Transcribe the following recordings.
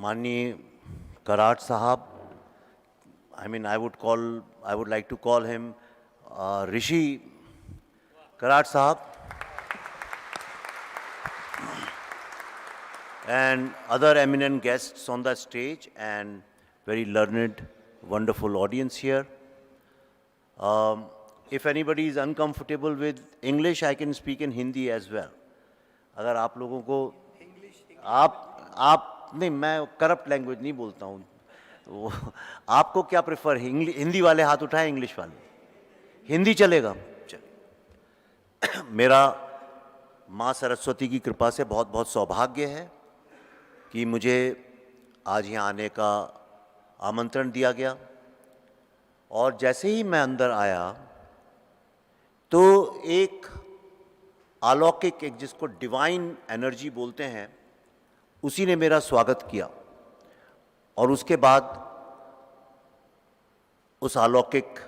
माननीय कराट साहब, I would like to call him Rishi Karat Sahab, and other eminent guests on the stage and very learned, wonderful audience here. If anybody is uncomfortable with English, I can speak in Hindi as well. अगर आप लोगों को आप नहीं, मैं corrupt language नहीं बोलता हूँ, वो आपको क्या प्रेफर है? हिंदी वाले हाथ उठाए, इंग्लिश वाले? हिंदी चलेगा? चल। मेरा माँ सरस्वती की कृपा से बहुत बहुत सौभाग्य है कि मुझे आज यहाँ आने का आमंत्रण दिया गया, और जैसे ही मैं अंदर आया तो एक अलौकिक, एक जिसको डिवाइन एनर्जी बोलते हैं, उसी ने मेरा स्वागत किया। और उसके बाद उस अलौकिक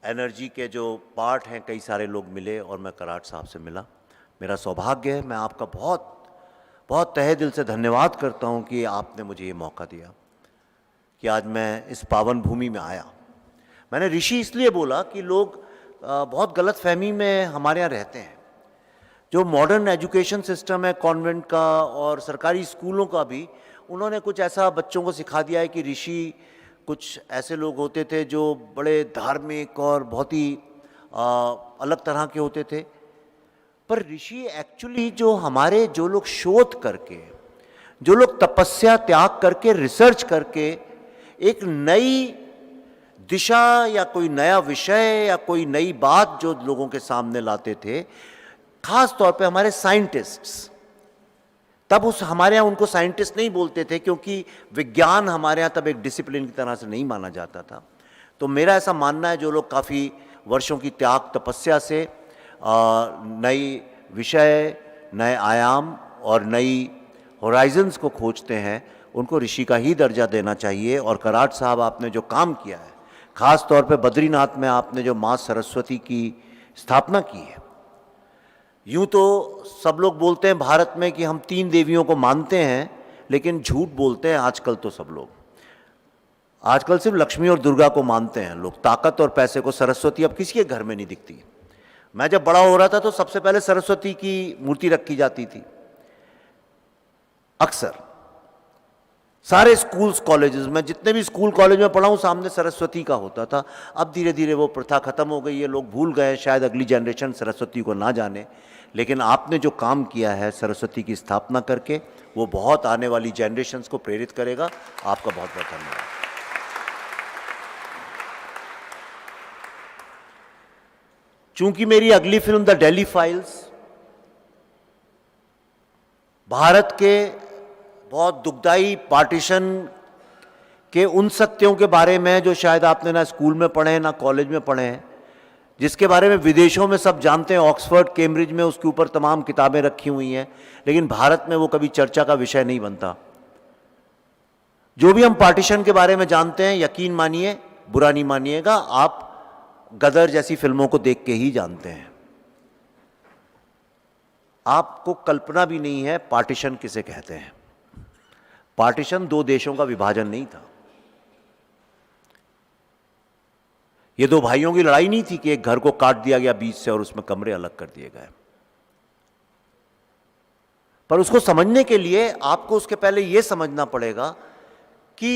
एनर्जी के जो पार्ट हैं, कई सारे लोग मिले और मैं कराट साहब से मिला। मेरा सौभाग्य है, मैं आपका बहुत बहुत तहे दिल से धन्यवाद करता हूं कि आपने मुझे ये मौका दिया कि आज मैं इस पावन भूमि में आया। मैंने ऋषि इसलिए बोला कि लोग बहुत गलत फहमी में हमारे यहाँ रहते हैं। जो मॉडर्न एजुकेशन सिस्टम है कॉन्वेंट का और सरकारी स्कूलों का भी, उन्होंने कुछ ऐसा बच्चों को सिखा दिया है कि ऋषि कुछ ऐसे लोग होते थे जो बड़े धार्मिक और बहुत ही अलग तरह के होते थे। पर ऋषि एक्चुअली जो लोग शोध करके, जो लोग तपस्या त्याग करके, रिसर्च करके एक नई दिशा या कोई नया विषय या कोई नई बात जो लोगों के सामने लाते थे, खास तौर पे हमारे साइंटिस्ट्स, तब हमारे यहाँ उनको साइंटिस्ट नहीं बोलते थे क्योंकि विज्ञान हमारे यहाँ तब एक डिसिप्लिन की तरह से नहीं माना जाता था। तो मेरा ऐसा मानना है, जो लोग काफ़ी वर्षों की त्याग तपस्या से नई विषय, नए आयाम और नई होराइजन्स को खोजते हैं, उनको ऋषि का ही दर्जा देना चाहिए। और कराट साहब, आपने जो काम किया है, ख़ास तौर पे बद्रीनाथ में आपने जो माँ सरस्वती की स्थापना की है। यूँ तो सब लोग बोलते हैं भारत में कि हम 3 देवियों को मानते हैं, लेकिन झूठ बोलते हैं आजकल तो सब लोग। आजकल सिर्फ लक्ष्मी और दुर्गा को मानते हैं लोग, ताकत और पैसे को। सरस्वती अब किसी के घर में नहीं दिखती। मैं जब बड़ा हो रहा था तो सबसे पहले सरस्वती की मूर्ति रखी जाती थी। अक्सर सारे स्कूल्स कॉलेजेस में, जितने भी स्कूल कॉलेज में पढ़ा हूँ, सामने सरस्वती का होता था। अब धीरे धीरे वो प्रथा खत्म हो गई है, लोग भूल गए, शायद अगली जनरेशन सरस्वती को ना जाने। लेकिन आपने जो काम किया है सरस्वती की स्थापना करके, वो बहुत आने वाली जनरेशन्स को प्रेरित करेगा। आपका बहुत बहुत धन्यवाद। चूंकि मेरी अगली film the Delhi files Bharat के बहुत दुखदाई पार्टीशन के उन सत्यों के बारे में जो शायद आपने ना स्कूल में पढ़े हैं ना कॉलेज में पढ़े हैं, जिसके बारे में विदेशों में सब जानते हैं, ऑक्सफोर्ड कैम्ब्रिज में उसके ऊपर तमाम किताबें रखी हुई हैं, लेकिन भारत में वो कभी चर्चा का विषय नहीं बनता। जो भी हम पार्टीशन के बारे में जानते हैं, यकीन मानिए, बुरा नहीं मानिएगा, आप गदर जैसी फिल्मों को देख के ही जानते हैं। आपको कल्पना भी नहीं है पार्टीशन किसे कहते हैं। पार्टीशन 2 देशों का विभाजन नहीं था। ये 2 भाइयों की लड़ाई नहीं थी कि एक घर को काट दिया गया बीच से और उसमें कमरे अलग कर दिए गए। पर उसको समझने के लिए आपको उसके पहले यह समझना पड़ेगा कि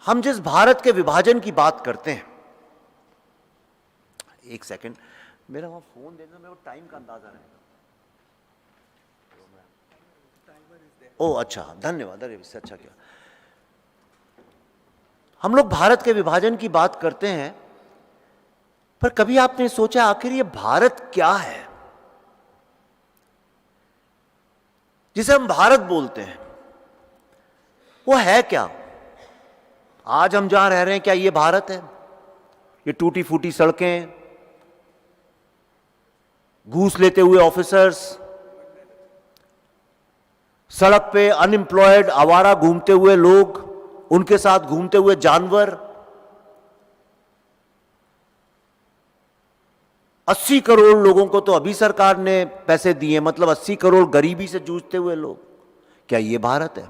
हम जिस भारत के विभाजन की बात करते हैं, एक सेकंड, मेरा वहां फोन देना, मेरे को टाइम का अंदाजा रहेगा। ओ अच्छा, धन्यवाद, अरे इससे अच्छा किया। हम लोग भारत के विभाजन की बात करते हैं, पर कभी आपने सोचा आखिर ये भारत क्या है जिसे हम भारत बोलते हैं? वो है क्या? आज हम जहां रह रहे हैं, क्या ये भारत है? ये टूटी फूटी सड़कें, घूस लेते हुए ऑफिसर्स, सड़क पे अनएम्प्लॉयड आवारा घूमते हुए लोग, उनके साथ घूमते हुए जानवर, 80 करोड़ लोगों को तो अभी सरकार ने पैसे दिए, मतलब 80 करोड़ गरीबी से जूझते हुए लोग, क्या ये भारत है?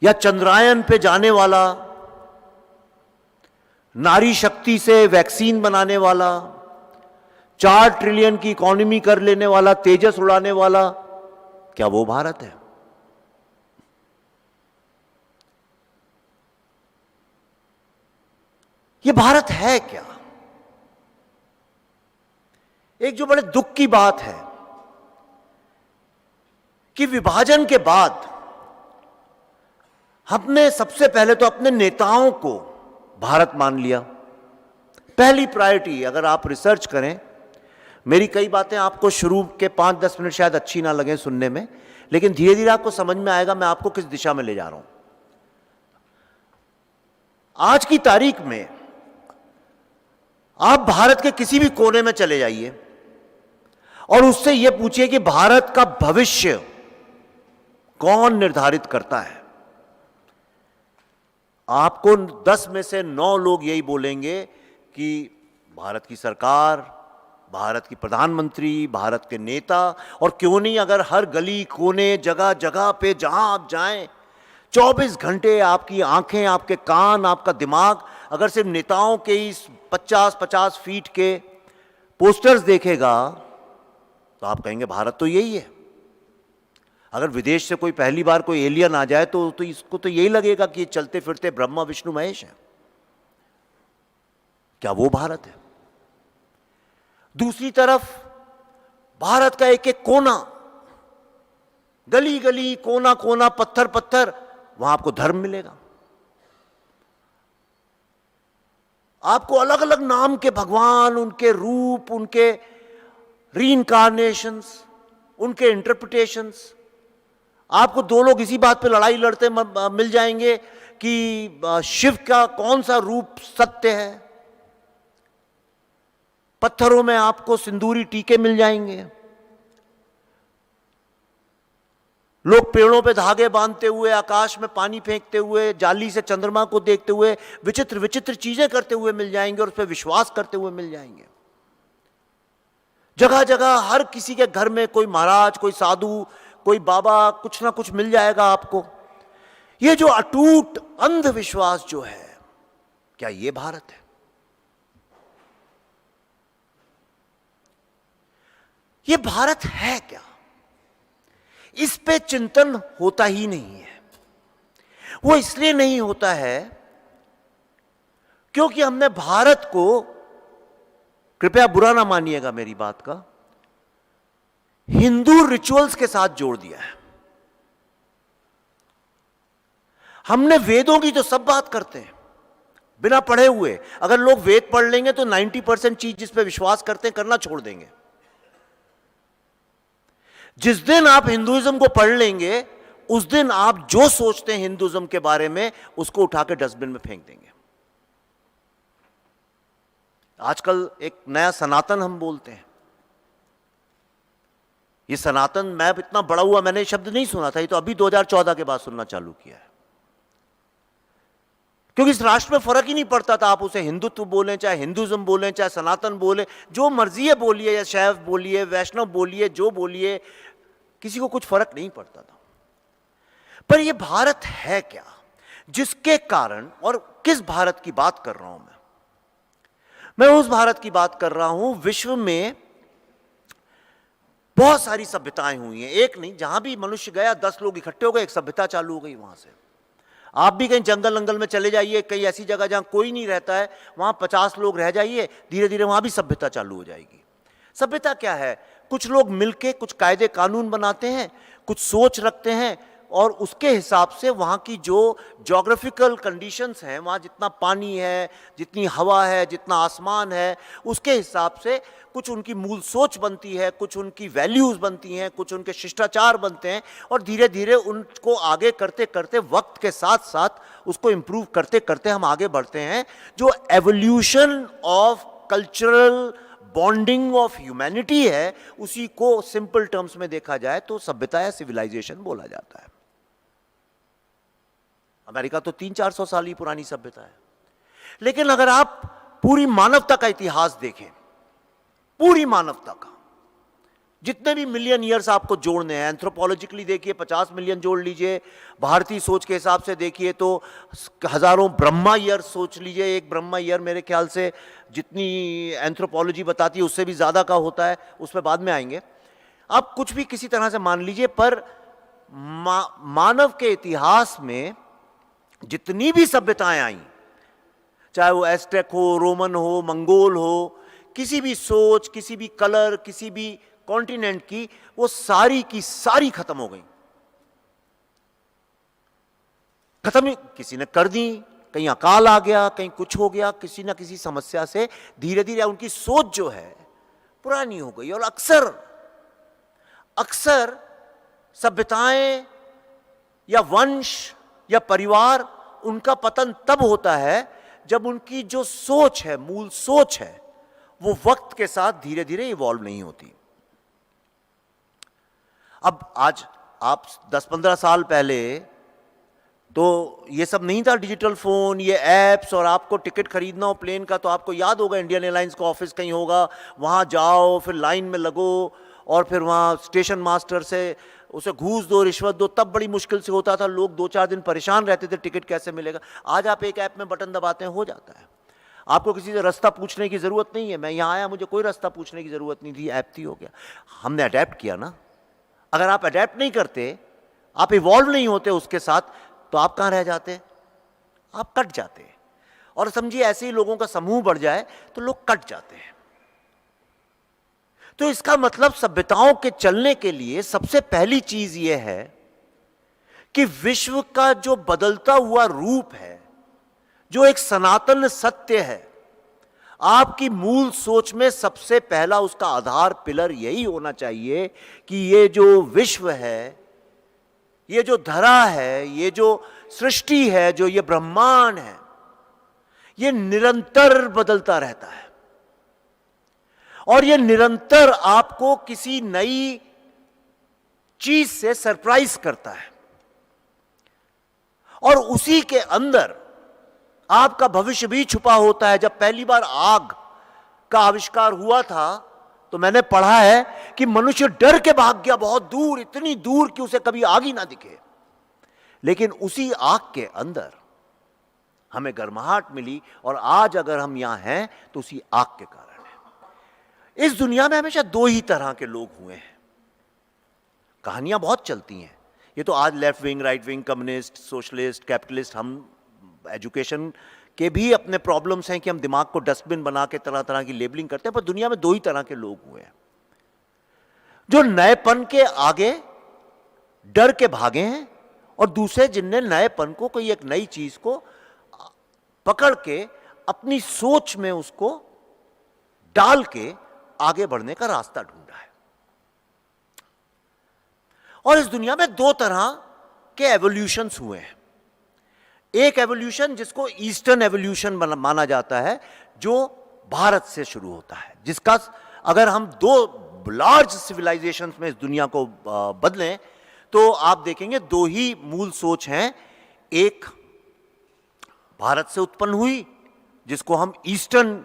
या चंद्रायन पे जाने वाला, नारी शक्ति से वैक्सीन बनाने वाला, 4 ट्रिलियन की इकोनॉमी कर लेने वाला, तेजस उड़ाने वाला, क्या वो भारत है? ये भारत है क्या? एक जो बड़े दुख की बात है कि विभाजन के बाद हमने सबसे पहले तो अपने नेताओं को भारत मान लिया। पहली प्रायोरिटी, अगर आप रिसर्च करें, मेरी कई बातें आपको शुरू के 5-10 मिनट शायद अच्छी ना लगे सुनने में, लेकिन धीरे धीरे आपको समझ में आएगा मैं आपको किस दिशा में ले जा रहा हूं। आज की तारीख में आप भारत के किसी भी कोने में चले जाइए और उससे यह पूछिए कि भारत का भविष्य कौन निर्धारित करता है, आपको 10 में से 9 लोग यही बोलेंगे कि भारत की सरकार, भारत की प्रधानमंत्री, भारत के नेता। और क्यों नहीं, अगर हर गली कोने जगह जगह पे जहां आप जाएं, 24 घंटे आपकी आंखें, आपके कान, आपका दिमाग अगर सिर्फ नेताओं के इस 50-50 फीट के पोस्टर्स देखेगा तो आप कहेंगे भारत तो यही है। अगर विदेश से कोई पहली बार कोई एलियन आ जाए तो इसको तो यही लगेगा कि चलते फिरते ब्रह्मा विष्णु महेश है। क्या वो भारत है? दूसरी तरफ भारत का एक एक कोना, गली गली, कोना कोना, पत्थर पत्थर, वहां आपको धर्म मिलेगा। आपको अलग अलग नाम के भगवान, उनके रूप, उनके रीइंकार्नेशंस, उनके इंटरप्रिटेशंस। आपको 2 लोग इसी बात पे लड़ाई लड़ते मिल जाएंगे कि शिव का कौन सा रूप सत्य है। पत्थरों में आपको सिंदूरी टीके मिल जाएंगे। लोग पेड़ों पे धागे बांधते हुए, आकाश में पानी फेंकते हुए, जाली से चंद्रमा को देखते हुए विचित्र विचित्र चीजें करते हुए मिल जाएंगे और उस पर विश्वास करते हुए मिल जाएंगे। जगह जगह हर किसी के घर में कोई महाराज, कोई साधु, कोई बाबा, कुछ ना कुछ मिल जाएगा आपको। ये जो अटूट अंधविश्वास जो है, क्या ये भारत है? ये भारत है क्या? इस पे चिंतन होता ही नहीं है। वो इसलिए नहीं होता है क्योंकि हमने भारत को, कृपया बुरा ना मानिएगा मेरी बात का, हिंदू रिचुअल्स के साथ जोड़ दिया है। हमने वेदों की तो सब बात करते हैं बिना पढ़े हुए। अगर लोग वेद पढ़ लेंगे तो 90% चीज जिस पे विश्वास करते हैं करना छोड़ देंगे। जिस दिन आप हिंदुइज्म को पढ़ लेंगे उस दिन आप जो सोचते हैं हिंदुइज्म के बारे में उसको उठा के डस्टबिन में फेंक देंगे। आजकल एक नया सनातन हम बोलते हैं। ये सनातन, मैं इतना बड़ा हुआ मैंने शब्द नहीं सुना था, ये तो अभी 2014 के बाद सुनना चालू किया है। क्योंकि इस राष्ट्र में फर्क ही नहीं पड़ता था, आप उसे हिंदुत्व बोलें, चाहे हिंदुइज्म बोलें, चाहे सनातन बोलें, जो मर्जी है बोलिए, या शैव बोलिए, वैष्णव बोलिए, जो बोलिए, किसी को कुछ फर्क नहीं पड़ता था। पर यह भारत है क्या जिसके कारण, और किस भारत की बात कर रहा हूं मैं उस भारत की बात कर रहा हूं, विश्व में बहुत सारी सभ्यताएं हुई हैं, एक नहीं, जहां भी मनुष्य गया 10 लोग इकट्ठे हो गए, एक सभ्यता चालू हो गई वहां से। आप भी कहीं जंगल अंगल में चले जाइए, कहीं ऐसी जगह जहां कोई नहीं रहता है, वहां 50 लोग रह जाइए, धीरे धीरे वहां भी सभ्यता चालू हो जाएगी। सभ्यता क्या है? कुछ लोग मिलके कुछ कायदे कानून बनाते हैं, कुछ सोच रखते हैं, और उसके हिसाब से वहाँ की जो ज्योग्राफिकल कंडीशंस हैं, वहाँ जितना पानी है, जितनी हवा है, जितना आसमान है, उसके हिसाब से कुछ उनकी मूल सोच बनती है, कुछ उनकी वैल्यूज़ बनती हैं, कुछ उनके शिष्टाचार बनते हैं, और धीरे धीरे उनको आगे करते करते वक्त के साथ साथ उसको इम्प्रूव करते करते हम आगे बढ़ते हैं। जो evolution of cultural bonding of humanity है, उसी को सिंपल टर्म्स में देखा जाए तो सभ्यता या सिविलाइजेशन बोला जाता है। अमेरिका तो 300-400 साल ही पुरानी सभ्यता है। लेकिन अगर आप पूरी मानवता का इतिहास देखें, पूरी मानवता का, जितने भी मिलियन ईयर्स आपको जोड़ने हैं, एंथ्रोपोलॉजिकली देखिए 50 मिलियन जोड़ लीजिए, भारतीय सोच के हिसाब से देखिए तो हजारों ब्रह्मा ईयर सोच लीजिए। एक ब्रह्मा ईयर मेरे ख्याल से जितनी एंथ्रोपोलॉजी बताती है उससे भी ज्यादा का होता है, उस पर बाद में आएंगे। आप कुछ भी किसी तरह से मान लीजिए, पर मानव के इतिहास में जितनी भी सभ्यताएं आई, चाहे वो एस्टेक हो, रोमन हो, मंगोल हो, किसी भी सोच, किसी भी कलर, किसी भी कॉन्टिनेंट की, वो सारी की सारी खत्म हो गई। खत्म किसी ने कर दी, कहीं अकाल आ गया, कहीं कुछ हो गया, किसी ना किसी समस्या से धीरे धीरे उनकी सोच जो है पुरानी हो गई। और अक्सर अक्सर सभ्यताएं या वंश या परिवार, उनका पतन तब होता है जब उनकी जो सोच है, मूल सोच है, वो वक्त के साथ धीरे धीरे इवॉल्व नहीं होती। अब आज आप 10-15 साल पहले तो ये सब नहीं था, डिजिटल फोन, ये एप्स, और आपको टिकट खरीदना हो प्लेन का तो आपको याद होगा इंडियन एयरलाइंस का ऑफिस कहीं होगा, वहां जाओ, फिर लाइन में लगो, और फिर वहां स्टेशन मास्टर से उसे घूस दो, रिश्वत दो, तब बड़ी मुश्किल से होता था। लोग 2-4 दिन परेशान रहते थे टिकट कैसे मिलेगा। आज आप एक ऐप में बटन दबाते हैं, हो जाता है। आपको किसी से रास्ता पूछने की जरूरत नहीं है। मैं यहां आया, मुझे कोई रास्ता पूछने की जरूरत नहीं थी, ऐप थी, हो गया। हमने अडेप्ट किया ना। अगर आप अडेप्ट नहीं करते, आप इवॉल्व नहीं होते उसके साथ, तो आप कहां रह जाते? आप कट जाते। और समझिए ऐसे ही लोगों का समूह बढ़ जाए तो लोग कट जाते हैं। तो इसका मतलब सभ्यताओं के चलने के लिए सबसे पहली चीज यह है कि विश्व का जो बदलता हुआ रूप है, जो एक सनातन सत्य है, आपकी मूल सोच में सबसे पहला उसका आधार पिलर यही होना चाहिए कि ये जो विश्व है, ये जो धरा है, ये जो सृष्टि है, जो ये ब्रह्मांड है, ये निरंतर बदलता रहता है। और ये निरंतर आपको किसी नई चीज से सरप्राइज करता है। और उसी के अंदर आपका भविष्य भी छुपा होता है। जब पहली बार आग का आविष्कार हुआ था तो मैंने पढ़ा है कि मनुष्य डर के भाग गया बहुत दूर, इतनी दूर कि उसे कभी आग ही ना दिखे। लेकिन उसी आग के अंदर हमें गर्माहट मिली, और आज अगर हम यहां हैं तो उसी आग के कारण है। इस दुनिया में हमेशा दो ही तरह के लोग हुए हैं। कहानियां बहुत चलती हैं। ये तो आज left wing, right wing, communist, socialist, capitalist, हम एजुकेशन के भी अपने प्रॉब्लम्स हैं कि हम दिमाग को डस्टबिन बना के तरह तरह की लेबलिंग करते हैं। पर दुनिया में दो ही तरह के लोग हुए हैं, जो नएपन के आगे डर के भागे हैं, और दूसरे जिनने नएपन को, कोई एक नई चीज को पकड़ के अपनी सोच में उसको डाल के आगे बढ़ने का रास्ता ढूंढा है। और इस दुनिया में दो तरह के एवोल्यूशंस हुए हैं। एक एवोल्यूशन जिसको ईस्टर्न एवोल्यूशन माना जाता है, जो भारत से शुरू होता है, जिसका अगर हम दो लार्ज सिविलाइजेशंस में इस दुनिया को बदलें तो आप देखेंगे दो ही मूल सोच हैं। एक भारत से उत्पन्न हुई, जिसको हम ईस्टर्न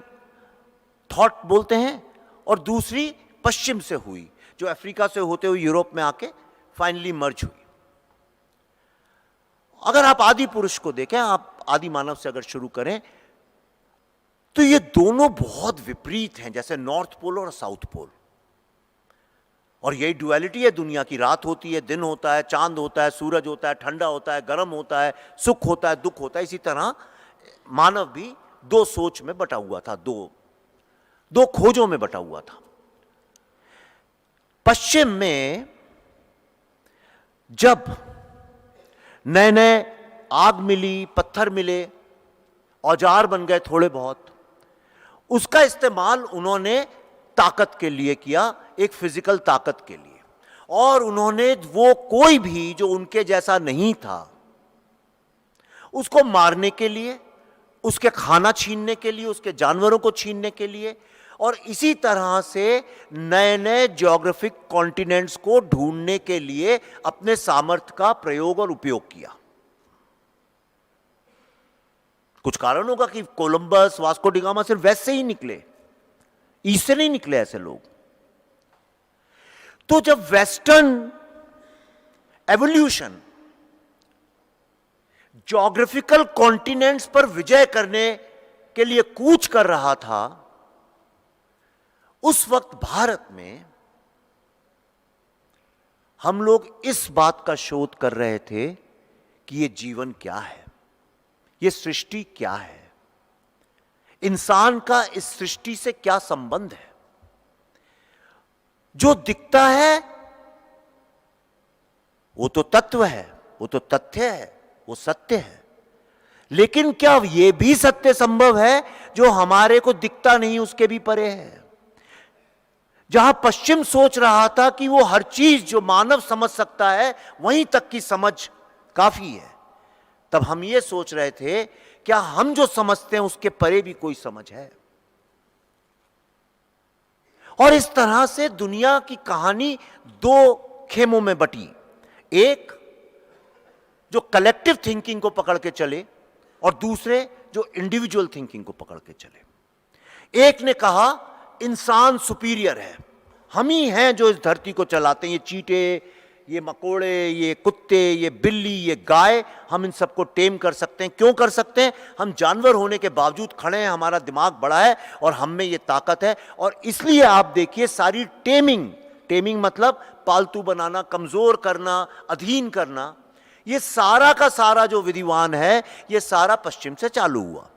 थॉट बोलते हैं, और दूसरी पश्चिम से हुई, जो अफ्रीका से होते हुए यूरोप में आके फाइनली मर्ज हुई। अगर आप आदि पुरुष को देखें, आप आदि मानव से अगर शुरू करें, तो ये दोनों बहुत विपरीत हैं, जैसे नॉर्थ पोल और साउथ पोल। और यही डुअलिटी है दुनिया की। रात होती है, दिन होता है, चांद होता है, सूरज होता है, ठंडा होता है, गर्म होता है, सुख होता है, दुख होता है। इसी तरह मानव भी दो सोच में बटा हुआ था, दो खोजों में बटा हुआ था। पश्चिम में जब नए नए आग मिली, पत्थर मिले, औजार बन गए थोड़े बहुत, उसका इस्तेमाल उन्होंने ताकत के लिए किया, एक फिजिकल ताकत के लिए। और उन्होंने वो कोई भी जो उनके जैसा नहीं था उसको मारने के लिए, उसके खाना छीनने के लिए, उसके जानवरों को छीनने के लिए, और इसी तरह से नए नए ज्योग्राफिक कॉन्टिनेंट्स को ढूंढने के लिए अपने सामर्थ्य का प्रयोग और उपयोग किया। कुछ कारण होगा कि कोलंबस, वास्को डिगामा सिर्फ वैसे ही निकले, ईस्ट से नहीं निकले ऐसे लोग। तो जब वेस्टर्न एवोल्यूशन ज्योग्राफिकल कॉन्टिनेंट्स पर विजय करने के लिए कूच कर रहा था, उस वक्त भारत में हम लोग इस बात का शोध कर रहे थे कि ये जीवन क्या है, ये सृष्टि क्या है, इंसान का इस सृष्टि से क्या संबंध है। जो दिखता है वो तो तत्व है, वो तो तथ्य है, वो सत्य है, लेकिन क्या यह भी सत्य संभव है जो हमारे को दिखता नहीं उसके भी परे है। जहां पश्चिम सोच रहा था कि वो हर चीज जो मानव समझ सकता है वहीं तक की समझ काफी है, तब हम ये सोच रहे थे क्या हम जो समझते हैं उसके परे भी कोई समझ है। और इस तरह से दुनिया की कहानी दो खेमों में बटी, एक जो कलेक्टिव थिंकिंग को पकड़ के चले और दूसरे जो इंडिविजुअल थिंकिंग को पकड़ के चले। एक ने कहा इंसान सुपीरियर है, हम ही हैं जो इस धरती को चलाते हैं, ये चींटे, ये मकोड़े, ये कुत्ते, ये बिल्ली, ये गाय, हम इन सबको टेम कर सकते हैं। क्यों कर सकते हैं? हम जानवर होने के बावजूद खड़े हैं, हमारा दिमाग बड़ा है और हम में ये ताकत है। और इसलिए आप देखिए सारी टेमिंग मतलब पालतू बनाना, कमजोर करना, अधीन करना, ये सारा का सारा जो विधिवान है ये सारा पश्चिम से चालू हुआ।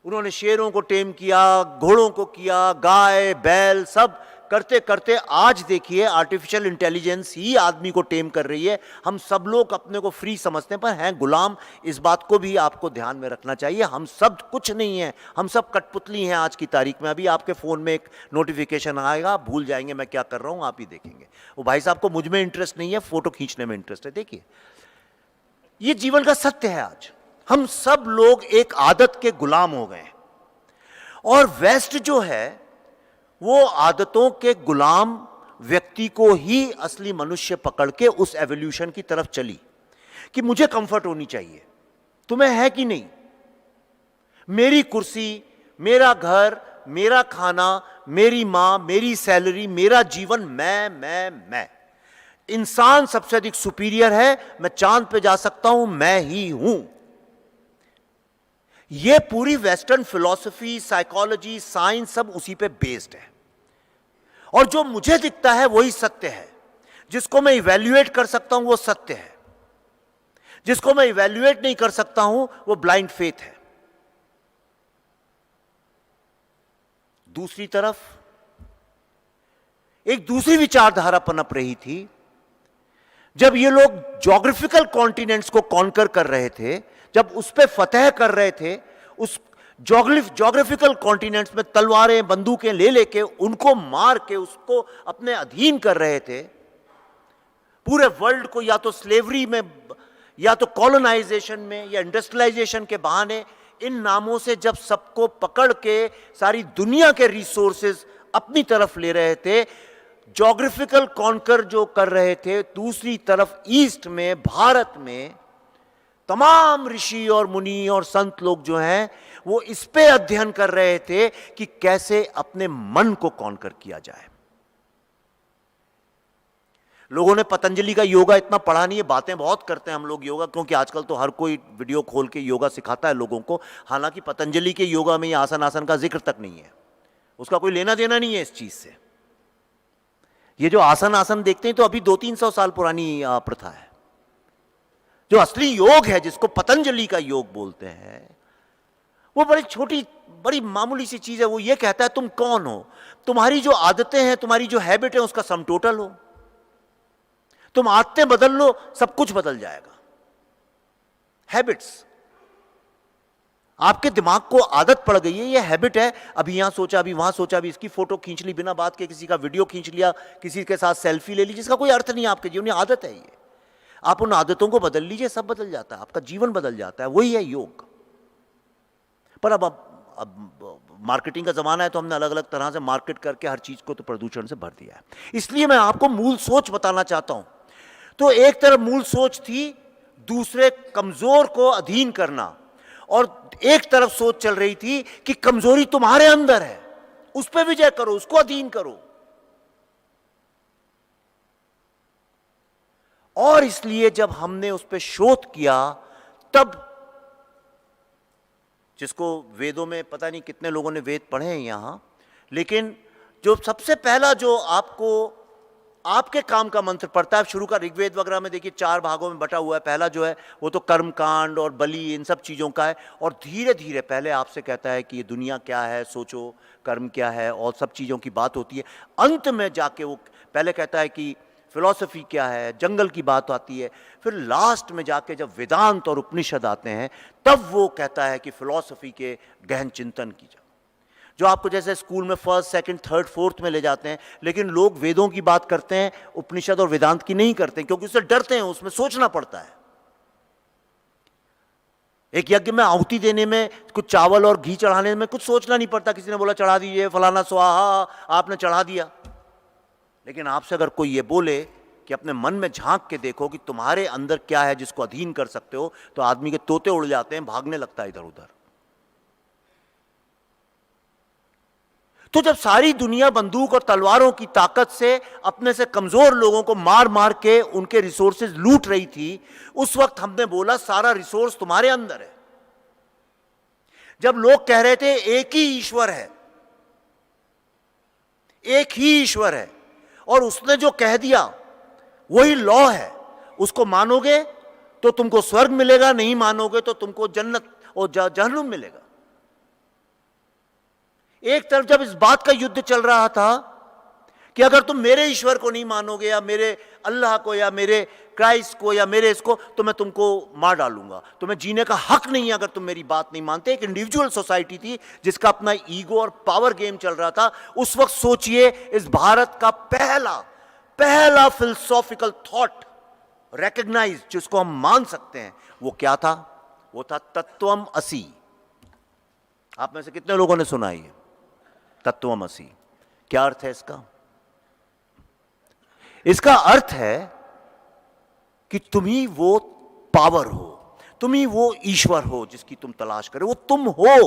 उन्होंने शेरों को टेम किया, घोड़ों को किया, गाय बैल सब करते करते आज देखिए आर्टिफिशियल इंटेलिजेंस ही आदमी को टेम कर रही है। हम सब लोग अपने को फ्री समझते हैं पर हैं गुलाम। इस बात को भी आपको ध्यान में रखना चाहिए, हम सब कुछ नहीं है, हम सब कठपुतली हैं आज की तारीख में। अभी आपके फोन में एक नोटिफिकेशन आएगा, आप भूल जाएंगे मैं क्या कर रहा हूं, आप ही देखेंगे। वो भाई साहब को मुझ में इंटरेस्ट नहीं है, फोटो खींचने में इंटरेस्ट है। देखिए ये जीवन का सत्य है। आज हम सब लोग एक आदत के गुलाम हो गए और वेस्ट जो है वो आदतों के गुलाम व्यक्ति को ही असली मनुष्य पकड़ के उस एवोल्यूशन की तरफ चली कि मुझे कंफर्ट होनी चाहिए, तुम्हें है कि नहीं, मेरी कुर्सी, मेरा घर, मेरा खाना, मेरी मां, मेरी सैलरी, मेरा जीवन, मैं। इंसान सबसे अधिक सुपीरियर है, मैं चांद पे जा सकता हूं, मैं ही हूं। यह पूरी वेस्टर्न फिलॉसफी, साइकोलॉजी, साइंस सब उसी पे बेस्ड है। और जो मुझे दिखता है वही सत्य है, जिसको मैं इवैल्यूएट कर सकता हूं वो सत्य है, जिसको मैं इवैल्यूएट नहीं कर सकता हूं वो ब्लाइंड फेथ है। दूसरी तरफ एक दूसरी विचारधारा पनप रही थी। जब ये लोग ज्योग्राफिकल कॉन्टिनेंट्स को कॉन्कर कर रहे थे, जब उस पे फतह कर रहे थे, उस ज्योग्राफिकल कॉन्टिनेंट्स में तलवारें बंदूकें ले लेके उनको मार के उसको अपने अधीन कर रहे थे, पूरे वर्ल्ड को या तो स्लेवरी में या तो कॉलोनाइजेशन में या इंडस्ट्रियलाइजेशन के बहाने इन नामों से जब सबको पकड़ के सारी दुनिया के रिसोर्सेज अपनी तरफ ले रहे थे, ज्योग्राफिकल कॉन्कर जो कर रहे थे, दूसरी तरफ ईस्ट में भारत में तमाम ऋषि और मुनि और संत लोग जो हैं वो इस पे अध्ययन कर रहे थे कि कैसे अपने मन को कॉन्कर किया जाए। लोगों ने पतंजलि का योगा इतना पढ़ा नहीं है, बातें बहुत करते हैं हम लोग योगा, क्योंकि आजकल तो हर कोई वीडियो खोल के योगा सिखाता है लोगों को। हालांकि पतंजलि के योगा में ये आसन का जिक्र तक नहीं है, उसका कोई लेना देना नहीं है इस चीज से। ये जो आसन देखते हैं तो अभी 200-300 साल पुरानी प्रथा है। जो असली योग है, जिसको पतंजलि का योग बोलते हैं, वो बड़ी छोटी बड़ी मामूली सी चीज है। वो ये कहता है तुम कौन हो, तुम्हारी जो आदतें हैं, तुम्हारी जो हैबिट है उसका सम टोटल हो। तुम आदतें बदल लो, सब कुछ बदल जाएगा। हैबिट्स, आपके दिमाग को आदत पड़ गई है, ये हैबिट है, अभी यहां सोचा, अभी वहां सोचा, अभी इसकी फोटो खींच ली बिना बात के, किसी का वीडियो खींच लिया, किसी के साथ सेल्फी ले ली, जिसका कोई अर्थ नहीं है आपके जीवन में। आदत है ये, आप उन आदतों को बदल लीजिए, सब बदल जाता है, आपका जीवन बदल जाता है। वही है योग। पर अब मार्केटिंग का जमाना है तो हमने अलग अलग तरह से मार्केट करके हर चीज को तो प्रदूषण से भर दिया है। इसलिए मैं आपको मूल सोच बताना चाहता हूं। तो एक तरफ मूल सोच थी दूसरे कमजोर को अधीन करना, और एक तरफ सोच चल रही थी कि कमजोरी तुम्हारे अंदर है, उस पर विजय करो, उसको अधीन करो। और इसलिए जब हमने उस पर शोध किया, तब जिसको वेदों में, पता नहीं कितने लोगों ने वेद पढ़े हैं यहां, लेकिन जो सबसे पहला जो आपको आपके काम का मंत्र पड़ता है शुरू का, ऋग्वेद वगैरह में देखिए 4 भागों में बटा हुआ है। पहला जो है वो तो कर्म कांड और बलि इन सब चीज़ों का है, और धीरे धीरे पहले आपसे कहता है कि ये दुनिया क्या है, सोचो, कर्म क्या है, और सब चीज़ों की बात होती है। अंत में जाके वो पहले कहता है कि फिलॉसफी क्या है, जंगल की बात आती है, फिर लास्ट में जाके जब वेदांत और उपनिषद आते हैं तब वो कहता है कि फिलॉसफी के गहन चिंतन की जाए, जो आपको जैसे स्कूल में फर्स्ट, सेकंड, थर्ड, फोर्थ में ले जाते हैं। लेकिन लोग वेदों की बात करते हैं, उपनिषद और वेदांत की नहीं करते, क्योंकि उससे डरते हैं, उसमें सोचना पड़ता है। एक यज्ञ में आहुति देने में, कुछ चावल और घी चढ़ाने में कुछ सोचना नहीं पड़ता, किसी ने बोला चढ़ा दीजिए फलाना स्वाहा, आपने चढ़ा दिया। लेकिन आपसे अगर कोई ये बोले कि अपने मन में झांक के देखो कि तुम्हारे अंदर क्या है जिसको अधीन कर सकते हो, तो आदमी के तोते उड़ जाते हैं, भागने लगता है इधर उधर। तो जब सारी दुनिया बंदूक और तलवारों की ताकत से अपने से कमजोर लोगों को मार मार के उनके रिसोर्सेज लूट रही थी, उस वक्त हमने बोला सारा रिसोर्स तुम्हारे अंदर है। जब लोग कह रहे थे एक ही ईश्वर है, एक ही ईश्वर है, और उसने जो कह दिया वही लॉ है, उसको मानोगे तो तुमको स्वर्ग मिलेगा, नहीं मानोगे तो तुमको जन्नत और जहन्नुम मिलेगा। एक तरफ जब इस बात का युद्ध चल रहा था कि अगर तुम मेरे ईश्वर को नहीं मानोगे, या मेरे अल्लाह को, या मेरे क्राइस्ट को, या मेरे इसको, तो मैं तुमको मार डालूंगा, तुम्हें जीने का हक नहीं है अगर तुम मेरी बात नहीं मानते। एक इंडिविजुअल सोसाइटी थी जिसका अपना ईगो और पावर गेम चल रहा था। उस वक्त सोचिए, इस भारत का पहला फिलोसॉफिकल थॉट रिकॉग्नाइज, जिसको हम मान सकते हैं, वो क्या था? वो था तत्वम असि। आप में से कितने लोगों ने सुना है तत्वम असि? क्या अर्थ है इसका? इसका अर्थ है कि तुम ही वो पावर हो, तुम ही वो ईश्वर हो जिसकी तुम तलाश करे, वो तुम हो।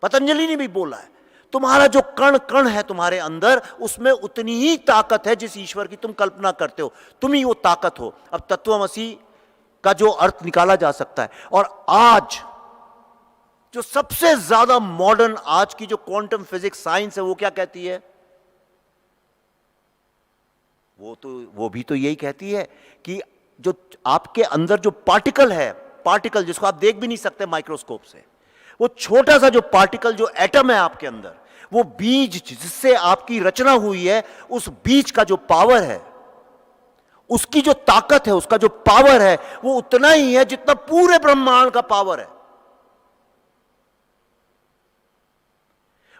पतंजलि ने भी बोला है, तुम्हारा जो कण कण है तुम्हारे अंदर, उसमें उतनी ही ताकत है जिस ईश्वर की तुम कल्पना करते हो, तुम ही वो ताकत हो। अब तत्वमसि का जो अर्थ निकाला जा सकता है, और आज जो सबसे ज्यादा मॉडर्न, आज की जो क्वांटम फिजिक्स साइंस है, वो क्या कहती है? वो भी तो यही कहती है कि जो आपके अंदर जो पार्टिकल है, पार्टिकल जिसको आप देख भी नहीं सकते माइक्रोस्कोप से, वो छोटा सा जो पार्टिकल, जो एटम है आपके अंदर, वो बीज जिससे आपकी रचना हुई है, उस बीज का जो पावर है, उसकी जो ताकत है, उसका जो पावर है, वो उतना ही है जितना पूरे ब्रह्मांड का पावर है।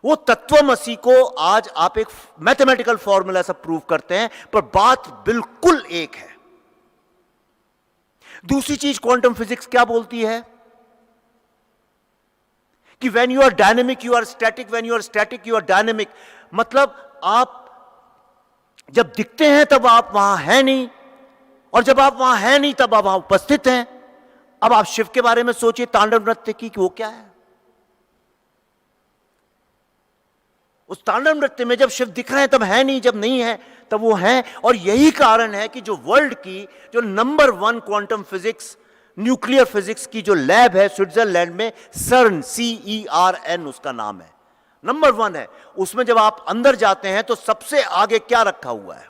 वो तत्वमसि को आज आप एक मैथमेटिकल फॉर्मूला से प्रूव करते हैं, पर बात बिल्कुल एक है। दूसरी चीज क्वांटम फिजिक्स क्या बोलती है कि when you are dynamic you are static, when you are static you are dynamic. मतलब आप जब दिखते हैं तब आप वहां हैं नहीं, और जब आप वहां हैं नहीं तब आप वहां उपस्थित हैं। अब आप शिव के बारे में सोचिए, तांडव नृत्य की, कि वो क्या है? उस तांडव नृत्य में जब शिव दिख रहे हैं तब है नहीं, जब नहीं है तब वो हैं। और यही कारण है कि जो वर्ल्ड की जो number 1 quantum physics, nuclear physics की जो लैब है स्विट्जरलैंड में, CERN, CERN उसका नाम है, नंबर 1 है। उसमें जब आप अंदर जाते हैं तो सबसे आगे क्या रखा हुआ है?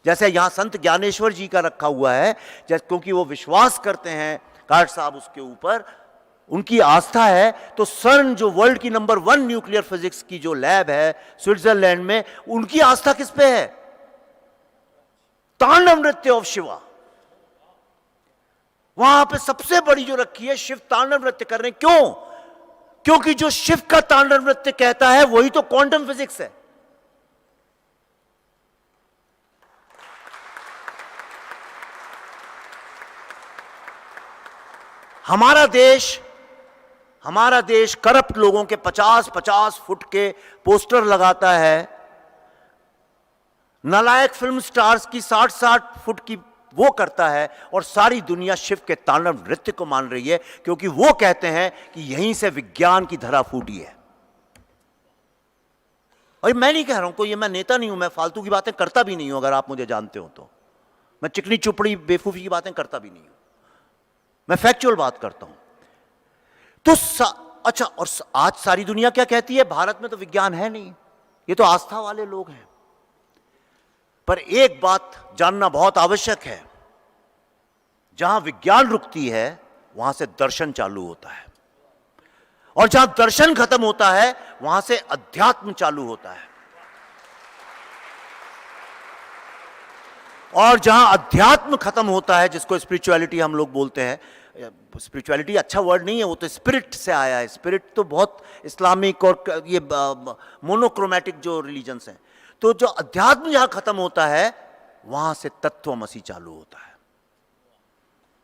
जैसे यहां संत ज्ञानेश्वर जी का रखा हुआ है, जैसे क्योंकि वो विश्वास करते हैं काट साहब उसके ऊपर, उनकी आस्था है। तो CERN जो वर्ल्ड की नंबर 1 न्यूक्लियर फिजिक्स की जो लैब है स्विट्जरलैंड में, उनकी आस्था किस पे है? तांडव नृत्य ऑफ शिवा। वहां पे सबसे बड़ी जो रखी है, शिव तांडव नृत्य कर रहे हैं। क्यों? क्योंकि जो शिव का तांडव नृत्य कहता है वही तो क्वांटम फिजिक्स है। हमारा देश करप्ट लोगों के 50-50 फुट के पोस्टर लगाता है, नालायक फिल्म स्टार्स की 60-60 फुट की वो करता है, और सारी दुनिया शिव के तांडव नृत्य को मान रही है, क्योंकि वो कहते हैं कि यहीं से विज्ञान की धरा फूटी है। और मैं नहीं कह रहा हूं कोई, मैं नेता नहीं हूं, मैं फालतू की बातें करता भी नहीं हूं, अगर आप मुझे जानते हो तो। मैं चिकनी चुपड़ी बेवकूफी की बातें करता भी नहीं हूं, मैं फैक्चुअल बात करता हूं। तो अच्छा, और आज सारी दुनिया क्या कहती है? भारत में तो विज्ञान है नहीं, ये तो आस्था वाले लोग हैं। पर एक बात जानना बहुत आवश्यक है, जहां विज्ञान रुकती है वहां से दर्शन चालू होता है, और जहां दर्शन खत्म होता है वहां से अध्यात्म चालू होता है, और जहां अध्यात्म खत्म होता है, जिसको स्पिरिचुअलिटी हम लोग बोलते हैं, स्पिरिचुअलिटी अच्छा वर्ड नहीं है, वो तो स्पिरिट से आया है। स्पिरिट तो बहुत इस्लामिक और ये मोनोक्रोमैटिक जो रिलीजन्स हैं। तो जो अध्यात्म जहां खत्म होता है वहां से तत्वमसी चालू होता है।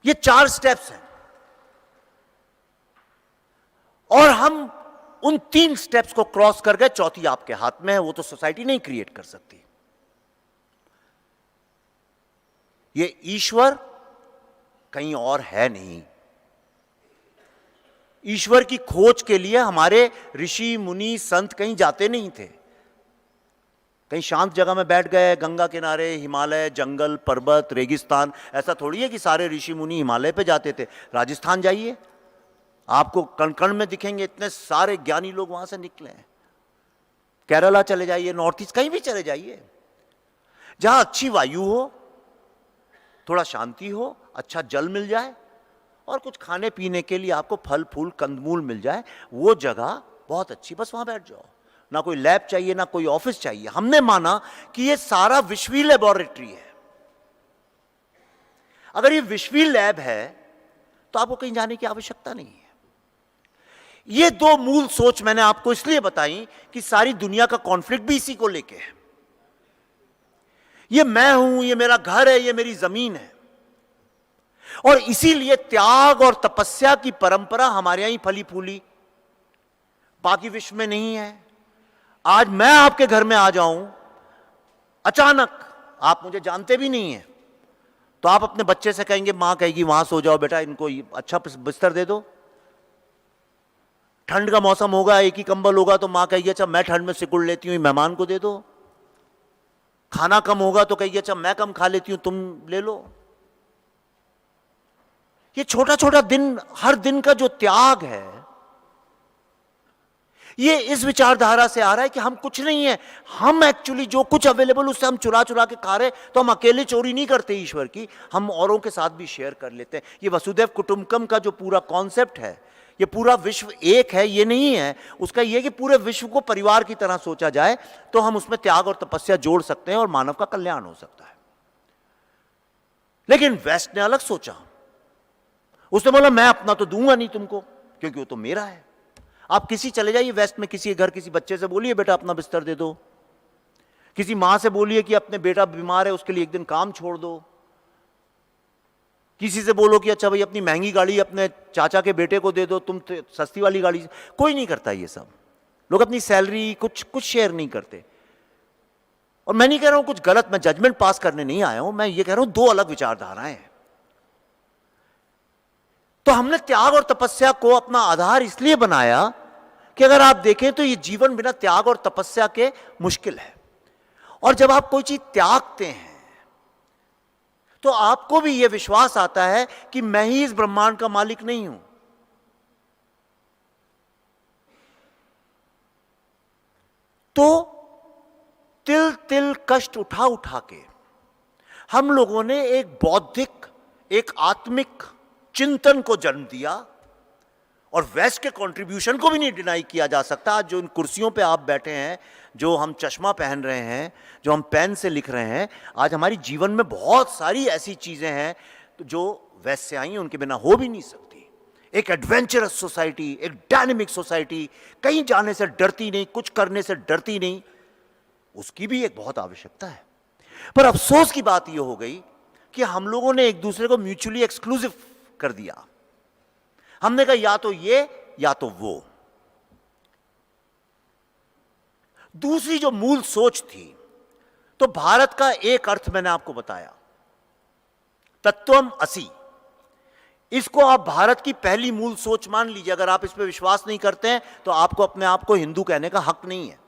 ये 4 स्टेप्स हैं, और हम उन 3 स्टेप्स को क्रॉस कर गए, चौथी आपके हाथ में है, वो तो सोसाइटी नहीं क्रिएट कर सकती। ये ईश्वर कहीं और है नहीं। ईश्वर की खोज के लिए हमारे ऋषि मुनि संत कहीं जाते नहीं थे, कहीं शांत जगह में बैठ गए, गंगा किनारे, हिमालय, जंगल, पर्वत, रेगिस्तान। ऐसा थोड़ी है कि सारे ऋषि मुनि हिमालय पे जाते थे। राजस्थान जाइए, आपको कण कण में दिखेंगे इतने सारे ज्ञानी लोग वहां से निकले हैं। केरला चले जाइए, नॉर्थ ईस्ट कहीं भी चले जाइए, जहां अच्छी वायु हो, थोड़ा शांति हो, अच्छा जल मिल जाए, और कुछ खाने पीने के लिए आपको फल फूल कंदमूल मिल जाए, वो जगह बहुत अच्छी, बस वहां बैठ जाओ। ना कोई लैब चाहिए, ना कोई ऑफिस चाहिए। हमने माना कि ये सारा विश्वीय लेबोरेटरी है। अगर ये विश्वीय लैब है तो आपको कहीं जाने की आवश्यकता नहीं है। ये 2 मूल सोच मैंने आपको इसलिए बताई कि सारी दुनिया का कॉन्फ्लिक्ट भी इसी को लेके है। ये मैं हूं, ये मेरा घर है, ये मेरी जमीन है, और इसीलिए त्याग और तपस्या की परंपरा हमारे यहां ही फली फूली, बाकी विश्व में नहीं है। आज मैं आपके घर में आ जाऊं अचानक, आप मुझे जानते भी नहीं हैं, तो आप अपने बच्चे से कहेंगे, मां कहेगी वहां सो जाओ बेटा, इनको अच्छा बिस्तर दे दो। ठंड का मौसम होगा, एक ही कंबल होगा, तो मां कहेगी अच्छा मैं ठंड में सिकुड़ लेती हूं, मेहमान को दे दो। खाना कम होगा तो कहेगी अच्छा मैं कम खा लेती हूं, तुम ले लो। ये छोटा छोटा दिन, हर दिन का जो त्याग है, ये इस विचारधारा से आ रहा है कि हम कुछ नहीं है। हम एक्चुअली जो कुछ अवेलेबल उससे हम चुरा चुरा के खा रहे, तो हम अकेले चोरी नहीं करते ईश्वर की, हम औरों के साथ भी शेयर कर लेते हैं। ये वसुधैव कुटुंबकम का जो पूरा कॉन्सेप्ट है, ये पूरा विश्व एक है, ये नहीं है। उसका ये कि पूरे विश्व को परिवार की तरह सोचा जाए, तो हम उसमें त्याग और तपस्या जोड़ सकते हैं और मानव का कल्याण हो सकता है। लेकिन वेस्ट ने अलग सोचा। उसने बोला मैं अपना तो दूंगा नहीं तुमको, क्योंकि वो तो मेरा है। आप किसी चले जाइए वेस्ट में, किसी घर, किसी बच्चे से बोलिए बेटा अपना बिस्तर दे दो, किसी मां से बोलिए कि अपने बेटा बीमार है उसके लिए एक दिन काम छोड़ दो, किसी से बोलो कि अच्छा भाई अपनी महंगी गाड़ी अपने चाचा के बेटे को दे दो, तुम सस्ती वाली गाड़ी। कोई नहीं करता ये सब। लोग अपनी सैलरी कुछ शेयर नहीं करते। और मैं नहीं कह रहा हूं कुछ गलत, मैं जजमेंट पास करने नहीं आया हूं, मैं ये कह रहा हूं 2 अलग विचारधाराएं हैं। तो हमने त्याग और तपस्या को अपना आधार इसलिए बनाया कि अगर आप देखें तो ये जीवन बिना त्याग और तपस्या के मुश्किल है। और जब आप कोई चीज त्यागते हैं तो आपको भी यह विश्वास आता है कि मैं ही इस ब्रह्मांड का मालिक नहीं हूं। तो तिल तिल कष्ट उठा उठा के हम लोगों ने एक बौद्धिक, एक आत्मिक चिंतन को जन्म दिया, और वेस्ट के कंट्रीब्यूशन को भी नहीं डिनाई किया जा सकता। आज जो इन कुर्सियों पे आप बैठे हैं, जो हम चश्मा पहन रहे हैं, जो हम पेन से लिख रहे हैं, आज हमारी जीवन में बहुत सारी ऐसी चीजें हैं जो वेस्ट से आई हैं, उनके बिना हो भी नहीं सकती। एक एडवेंचरस सोसाइटी, एक डायनेमिक सोसाइटी, कहीं जाने से डरती नहीं, कुछ करने से डरती नहीं, उसकी भी एक बहुत आवश्यकता है। पर अफसोस की बात यह हो गई कि हम लोगों ने एक दूसरे को म्यूचुअली एक्सक्लूसिव कर दिया। हमने कहा या तो ये या तो वो। दूसरी जो मूल सोच थी, तो भारत का एक अर्थ मैंने आपको बताया, तत्वम असि। इसको आप भारत की पहली मूल सोच मान लीजिए। अगर आप इस पर विश्वास नहीं करते हैं तो आपको अपने आप को हिंदू कहने का हक नहीं है।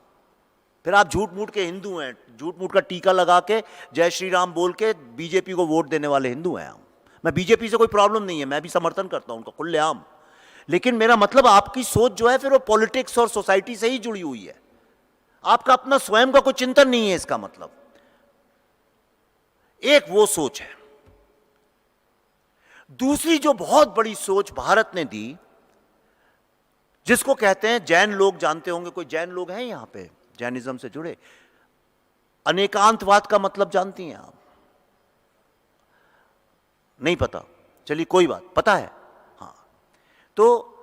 फिर आप झूठ मूठ के हिंदू हैं, झूठ मूठ का टीका लगा के जय श्री राम बोल के बीजेपी को वोट देने वाले हिंदू हैं हम। मैं बीजेपी से कोई प्रॉब्लम नहीं है, मैं भी समर्थन करता हूं उनका खुलेआम, लेकिन मेरा मतलब आपकी सोच जो है फिर वो पॉलिटिक्स और सोसाइटी से ही जुड़ी हुई है, आपका अपना स्वयं का कोई चिंतन नहीं है। इसका मतलब एक वो सोच है। दूसरी जो बहुत बड़ी सोच भारत ने दी, जिसको कहते हैं, जैन लोग जानते होंगे, कोई जैन लोग हैं यहां पे जैनिज्म से जुड़े? अनेकांतवाद का मतलब जानती हैं आप? नहीं पता? चलिए कोई बात, पता है? हाँ। तो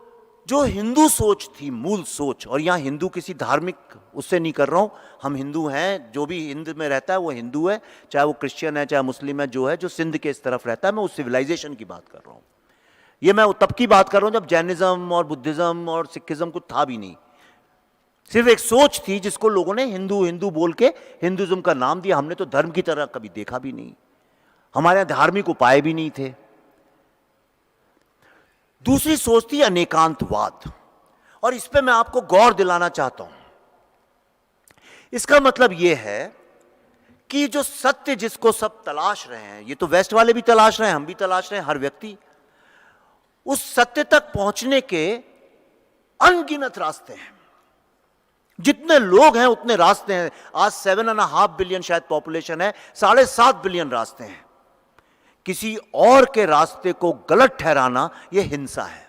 जो हिंदू सोच थी, मूल सोच, और यहां हिंदू किसी धार्मिक उससे नहीं कर रहा हूं, हम हिंदू हैं, जो भी हिंद में रहता है वो हिंदू है, चाहे वो क्रिश्चियन है चाहे मुस्लिम है, जो सिंध के इस तरफ रहता है, मैं उस सिविलाइजेशन की बात कर रहा हूं। ये मैं तब की बात कर रहा हूं जब जैनिज्म और बुद्धिज्म और सिखिज्म कुछ था भी नहीं, सिर्फ एक सोच थी जिसको लोगों ने हिंदू हिंदू बोल के हिंदुज्म का नाम दिया। हमने तो धर्म की तरह कभी देखा भी नहीं, हमारे यहां धार्मिक उपाय भी नहीं थे। दूसरी सोच थी अनेकांतवाद, और इस पे मैं आपको गौर दिलाना चाहता हूं। इसका मतलब यह है कि जो सत्य जिसको सब तलाश रहे हैं, ये तो वेस्ट वाले भी तलाश रहे हैं, हम भी तलाश रहे हैं, हर व्यक्ति, उस सत्य तक पहुंचने के अनगिनत रास्ते हैं। जितने लोग हैं उतने रास्ते हैं। आज 7.5 बिलियन शायद पॉपुलेशन है, 7.5 बिलियन रास्ते हैं। किसी और के रास्ते को गलत ठहराना यह हिंसा है।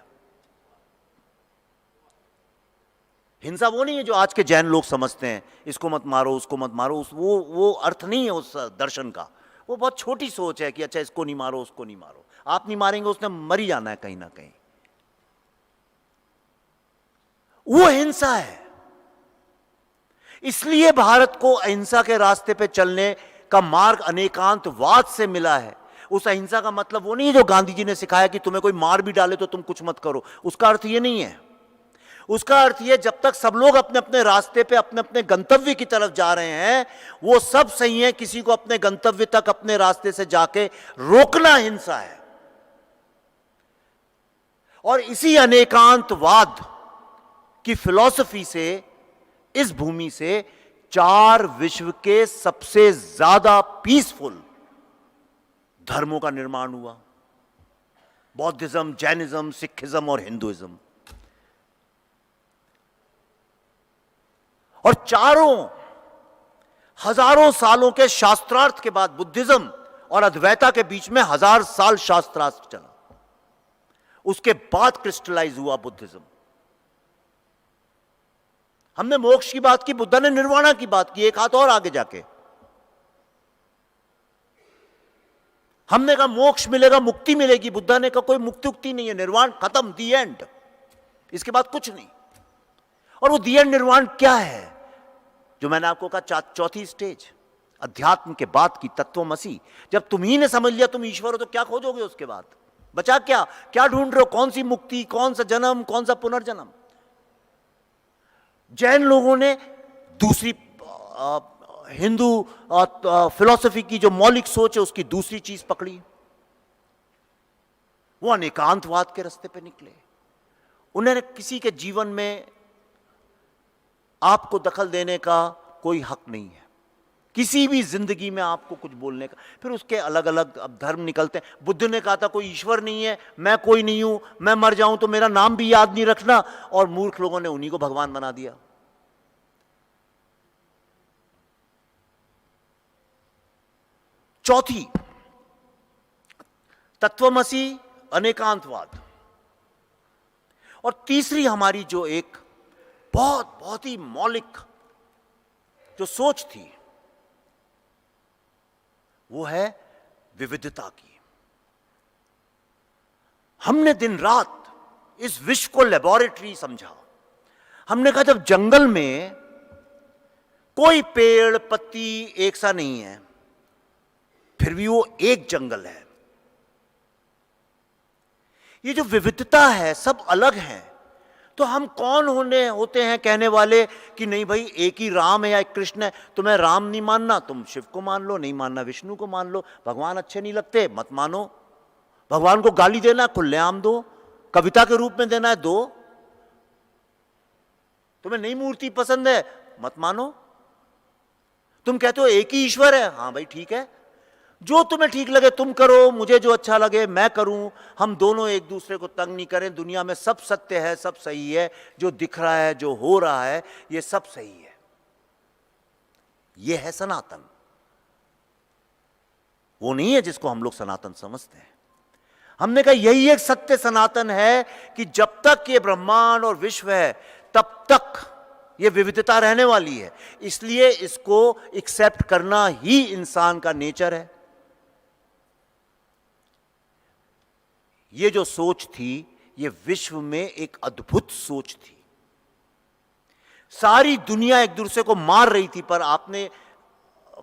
हिंसा वो नहीं है जो आज के जैन लोग समझते हैं, इसको मत मारो उसको मत मारो, वो अर्थ नहीं है उस दर्शन का। वो बहुत छोटी सोच है कि अच्छा इसको नहीं मारो उसको नहीं मारो, आप नहीं मारेंगे उसने मर ही जाना है कहीं ना कहीं। वो हिंसा है। इसलिए भारत को अहिंसा के रास्ते पे चलने का मार्ग अनेकांतवाद से मिला है। उस अहिंसा का मतलब वो नहीं है जो गांधी जी ने सिखाया कि तुम्हें कोई मार भी डाले तो तुम कुछ मत करो, उसका अर्थ ये नहीं है। उसका अर्थ ये, जब तक सब लोग अपने अपने रास्ते पे अपने अपने गंतव्य की तरफ जा रहे हैं, वो सब सही है। किसी को अपने गंतव्य तक अपने रास्ते से जाके रोकना हिंसा है। और इसी अनेकांतवाद की फिलॉसफी से, इस भूमि से 4 विश्व के सबसे ज्यादा पीसफुल धर्मों का निर्माण हुआ, बौद्धिज्म, जैनिज्म, सिखिज्म और हिंदुइज्म। और चारों हजारों सालों के शास्त्रार्थ के बाद बुद्धिज्म और अद्वैता के बीच में 1000 साल शास्त्रार्थ चला, उसके बाद क्रिस्टलाइज हुआ बुद्धिज्म। हमने मोक्ष की बात की, बुद्धा ने निर्वाणा की बात की, एक हाथ और आगे जाके। हमने कहा मोक्ष मिलेगा, मुक्ति मिलेगी, बुद्धा ने कहा कोई मुक्ति उक्ति नहीं है, निर्वाण खत्म, दी एंड, इसके बाद कुछ नहीं। और वो दी एंड निर्वाण क्या है? जो मैंने आपको कहा, चौथी स्टेज अध्यात्म के बाद की, तत्वमसि। जब तुम ही ने समझ लिया तुम ईश्वर हो तो क्या खोजोगे उसके बाद? बचा क्या? क्या ढूंढ रहे हो? कौन सी मुक्ति, कौन सा जन्म, कौन सा पुनर्जन्म? जैन लोगों ने दूसरी हिंदू फिलॉसफी की जो मौलिक सोच है उसकी दूसरी चीज पकड़ी, वो अनेकांतवाद के रास्ते पे निकले। उन्होंने किसी के जीवन में आपको दखल देने का कोई हक नहीं है, किसी भी जिंदगी में आपको कुछ बोलने का। फिर उसके अलग अलग अब धर्म निकलते हैं। बुद्ध ने कहा था कोई ईश्वर नहीं है, मैं कोई नहीं हूं, मैं मर जाऊं तो मेरा नाम भी याद नहीं रखना, और मूर्ख लोगों ने उन्हीं को भगवान बना दिया। चौथी तत्वमसि, अनेकांतवाद। और तीसरी हमारी जो एक बहुत ही मौलिक जो सोच थी, वो है विविधता की। हमने दिन रात इस विश्व को लेबोरेटरी समझा। हमने कहा जब जंगल में कोई पेड़ पत्ती एक सा नहीं है, फिर भी वो एक जंगल है। ये जो विविधता है, सब अलग है, तो हम कौन होते हैं कहने वाले कि नहीं भाई एक ही राम है या एक कृष्ण है। तुम्हें राम नहीं मानना, तुम शिव को मान लो, नहीं मानना विष्णु को मान लो। भगवान अच्छे नहीं लगते, मत मानो। भगवान को गाली देना खुलेआम दो, कविता के रूप में देना है दो। तुम्हें नई मूर्ति पसंद है, मत मानो। तुम कहते हो एक ही ईश्वर है, हाँ भाई ठीक है, जो तुम्हें ठीक लगे तुम करो, मुझे जो अच्छा लगे मैं करूं, हम दोनों एक दूसरे को तंग नहीं करें, दुनिया में सब सत्य है, सब सही है, जो दिख रहा है, जो हो रहा है, ये सब सही है। ये है सनातन, वो नहीं है जिसको हम लोग सनातन समझते हैं। हमने कहा यही एक सत्य सनातन है कि जब तक ये ब्रह्मांड और विश्व है तब तक ये विविधता रहने वाली है, इसलिए इसको एक्सेप्ट करना ही इंसान का नेचर है। ये जो सोच थी, ये विश्व में एक अद्भुत सोच थी। सारी दुनिया एक दूसरे को मार रही थी, पर आपने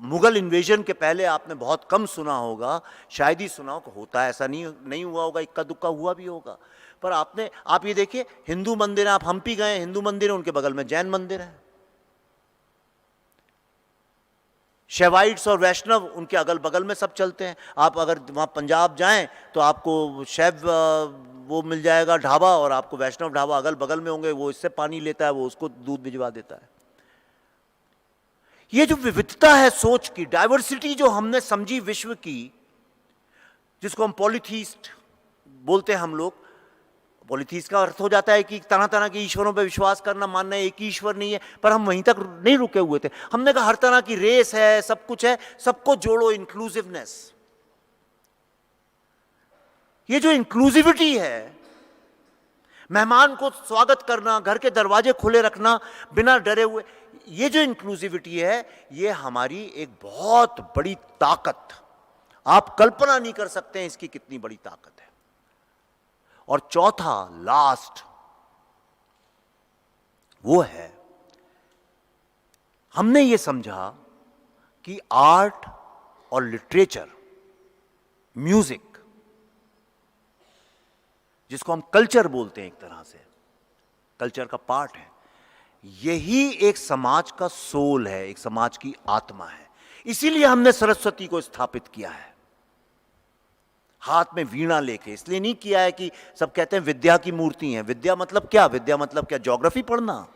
मुगल इन्वेजन के पहले आपने बहुत कम सुना होगा, शायद ही सुना हो, होता ऐसा नहीं हुआ होगा, इक्का दुक्का हुआ भी होगा, पर आप ये देखिए, हिंदू मंदिर है, आप हम्पी गए, हिंदू मंदिर है, उनके बगल में जैन मंदिर है। शैवाइट्स और वैष्णव उनके अगल बगल में सब चलते हैं। आप अगर वहाँ पंजाब जाएं तो आपको शैव वो मिल जाएगा ढाबा, और आपको वैष्णव ढाबा अगल बगल में होंगे, वो इससे पानी लेता है, वो उसको दूध भिजवा देता है। ये जो विविधता है सोच की, डाइवर्सिटी जो हमने समझी विश्व की, जिसको हम पॉलीथीस्ट बोलते हैं हम लोग। पॉलीथीस्ट का अर्थ हो जाता है कि तरह तरह के ईश्वरों पे विश्वास करना, मानना एक ही ईश्वर नहीं है, पर हम वहीं तक नहीं रुके हुए थे। हमने कहा हर तरह की रेस है, सब कुछ है, सबको जोड़ो, इंक्लूसिवनेस। ये जो इंक्लूसिविटी है, मेहमान को स्वागत करना, घर के दरवाजे खुले रखना बिना डरे हुए, ये जो इंक्लूसिविटी है, ये हमारी एक बहुत बड़ी ताकत, आप कल्पना नहीं कर सकते हैं इसकी कितनी बड़ी ताकत है। और चौथा, लास्ट, वो है हमने ये समझा कि आर्ट और लिटरेचर, म्यूजिक, जिसको हम कल्चर बोलते हैं, एक तरह से कल्चर का पार्ट है, यही एक समाज का सोल है, एक समाज की आत्मा है। इसीलिए हमने सरस्वती को स्थापित किया है हाथ में वीणा लेके। इसलिए नहीं किया है कि सब कहते हैं विद्या की मूर्ति है। विद्या मतलब क्या? विद्या मतलब क्या? ज्योग्राफी पढ़ना?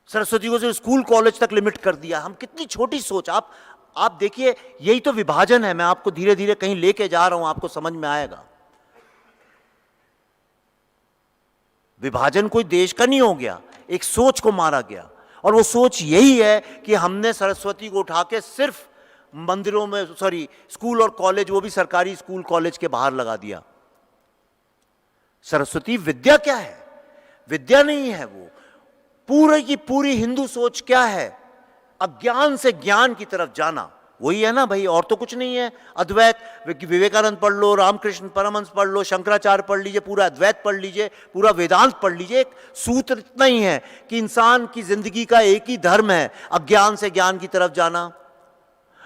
सरस्वती को सिर्फ स्कूल कॉलेज तक लिमिट कर दिया। हम कितनी छोटी सोच। आप देखिए, यही तो विभाजन है। मैं आपको धीरे धीरे कहीं लेके जा रहा हूं, आपको समझ में आएगा। विभाजन कोई देश का नहीं हो गया, एक सोच को मारा गया। और वो सोच यही है कि हमने सरस्वती को उठा के सिर्फ मंदिरों में, स्कूल और कॉलेज, वो भी सरकारी स्कूल कॉलेज के बाहर लगा दिया। सरस्वती विद्या क्या है? विद्या नहीं है वो। पूरी की पूरी हिंदू सोच क्या है? अज्ञान से ज्ञान की तरफ जाना। वही है ना भाई, और तो कुछ नहीं है। अद्वैत, विवेकानंद पढ़ लो, रामकृष्ण परमहंस पढ़ लो, शंकराचार्य पढ़ लीजिए, पूरा अद्वैत पढ़ लीजिए, पूरा वेदांत पढ़ लीजिए। एक सूत्र इतना ही है कि इंसान की जिंदगी का एक ही धर्म है, अज्ञान से ज्ञान की तरफ जाना।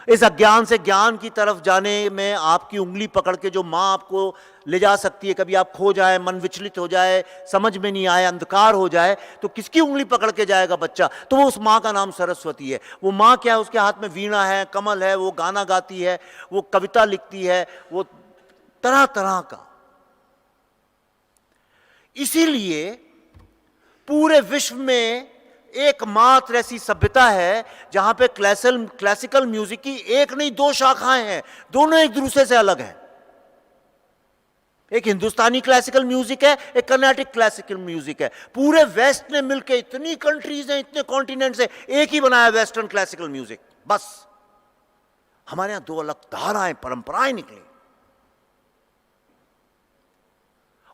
इस अज्ञान से ज्ञान की तरफ जाने में आपकी उंगली पकड़ के जो माँ आपको ले जा सकती है, कभी आप खो जाए, मन विचलित हो जाए, समझ में नहीं आए, अंधकार हो जाए, तो किसकी उंगली पकड़ के जाएगा बच्चा? तो वो उस माँ का नाम सरस्वती है। वो माँ क्या है? उसके हाथ में वीणा है, कमल है, वो गाना गाती है, वो कविता लिखती है, वो तरह तरह का। इसीलिए पूरे विश्व में एकमात्र ऐसी सभ्यता है जहां पे क्लासिकल म्यूजिक की एक नहीं दो शाखाएं हैं, दोनों एक दूसरे से अलग हैं। एक हिंदुस्तानी क्लासिकल म्यूजिक है, एक कर्नाटिक क्लासिकल म्यूजिक है। पूरे वेस्ट ने मिलकर, इतनी कंट्रीज हैं, इतने कॉन्टिनेंट्स हैं, एक ही बनाया वेस्टर्न क्लासिकल म्यूजिक। बस हमारे यहां दो अलग धाराएं, परंपराएं निकली।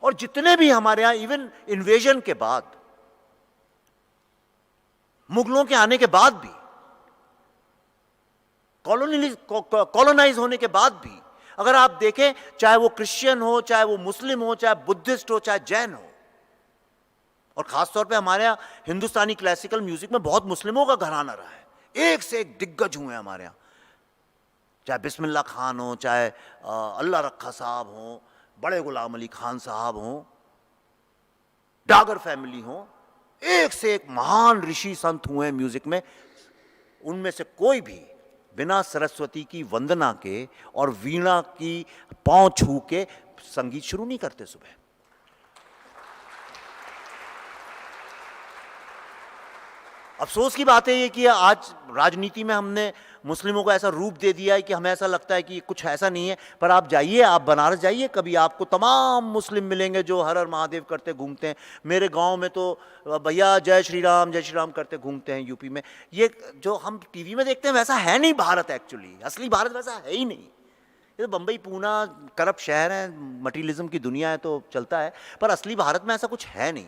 और जितने भी हमारे यहां, इवन इन्वेजन के बाद, मुगलों के आने के बाद भी, कॉलोनाइज होने के बाद भी, अगर आप देखें, चाहे वो क्रिश्चियन हो, चाहे वो मुस्लिम हो, चाहे बुद्धिस्ट हो, चाहे जैन हो, और खासतौर पे हमारे यहां हिंदुस्तानी क्लासिकल म्यूजिक में बहुत मुस्लिमों का घराना रहा है। एक से एक दिग्गज हुए हैं हमारे यहां, चाहे बिस्मिल्लाह खान हो, चाहे अल्लाह रखा साहब हो, बड़े गुलाम अली खान साहब हो, डागर फैमिली हो, एक से एक महान ऋषि संत हुए म्यूजिक में। उनमें से कोई भी बिना सरस्वती की वंदना के और वीणा की पांव छू के संगीत शुरू नहीं करते सुबह। अफसोस की बात है ये कि आज राजनीति में हमने मुस्लिमों को ऐसा रूप दे दिया है कि हमें ऐसा लगता है कि कुछ ऐसा नहीं है। पर आप जाइए, आप बनारस जाइए, कभी आपको तमाम मुस्लिम मिलेंगे जो हर हर महादेव करते घूमते हैं। मेरे गांव में तो भैया जय श्री राम करते घूमते हैं यूपी में। ये जो हम टीवी में देखते हैं वैसा है नहीं भारत, एक्चुअली असली भारत वैसा है ही नहीं। ये तो बम्बई पूना करप्ट शहर है, मटीरियलिज्म की दुनिया है तो चलता है, पर असली भारत में ऐसा कुछ है नहीं।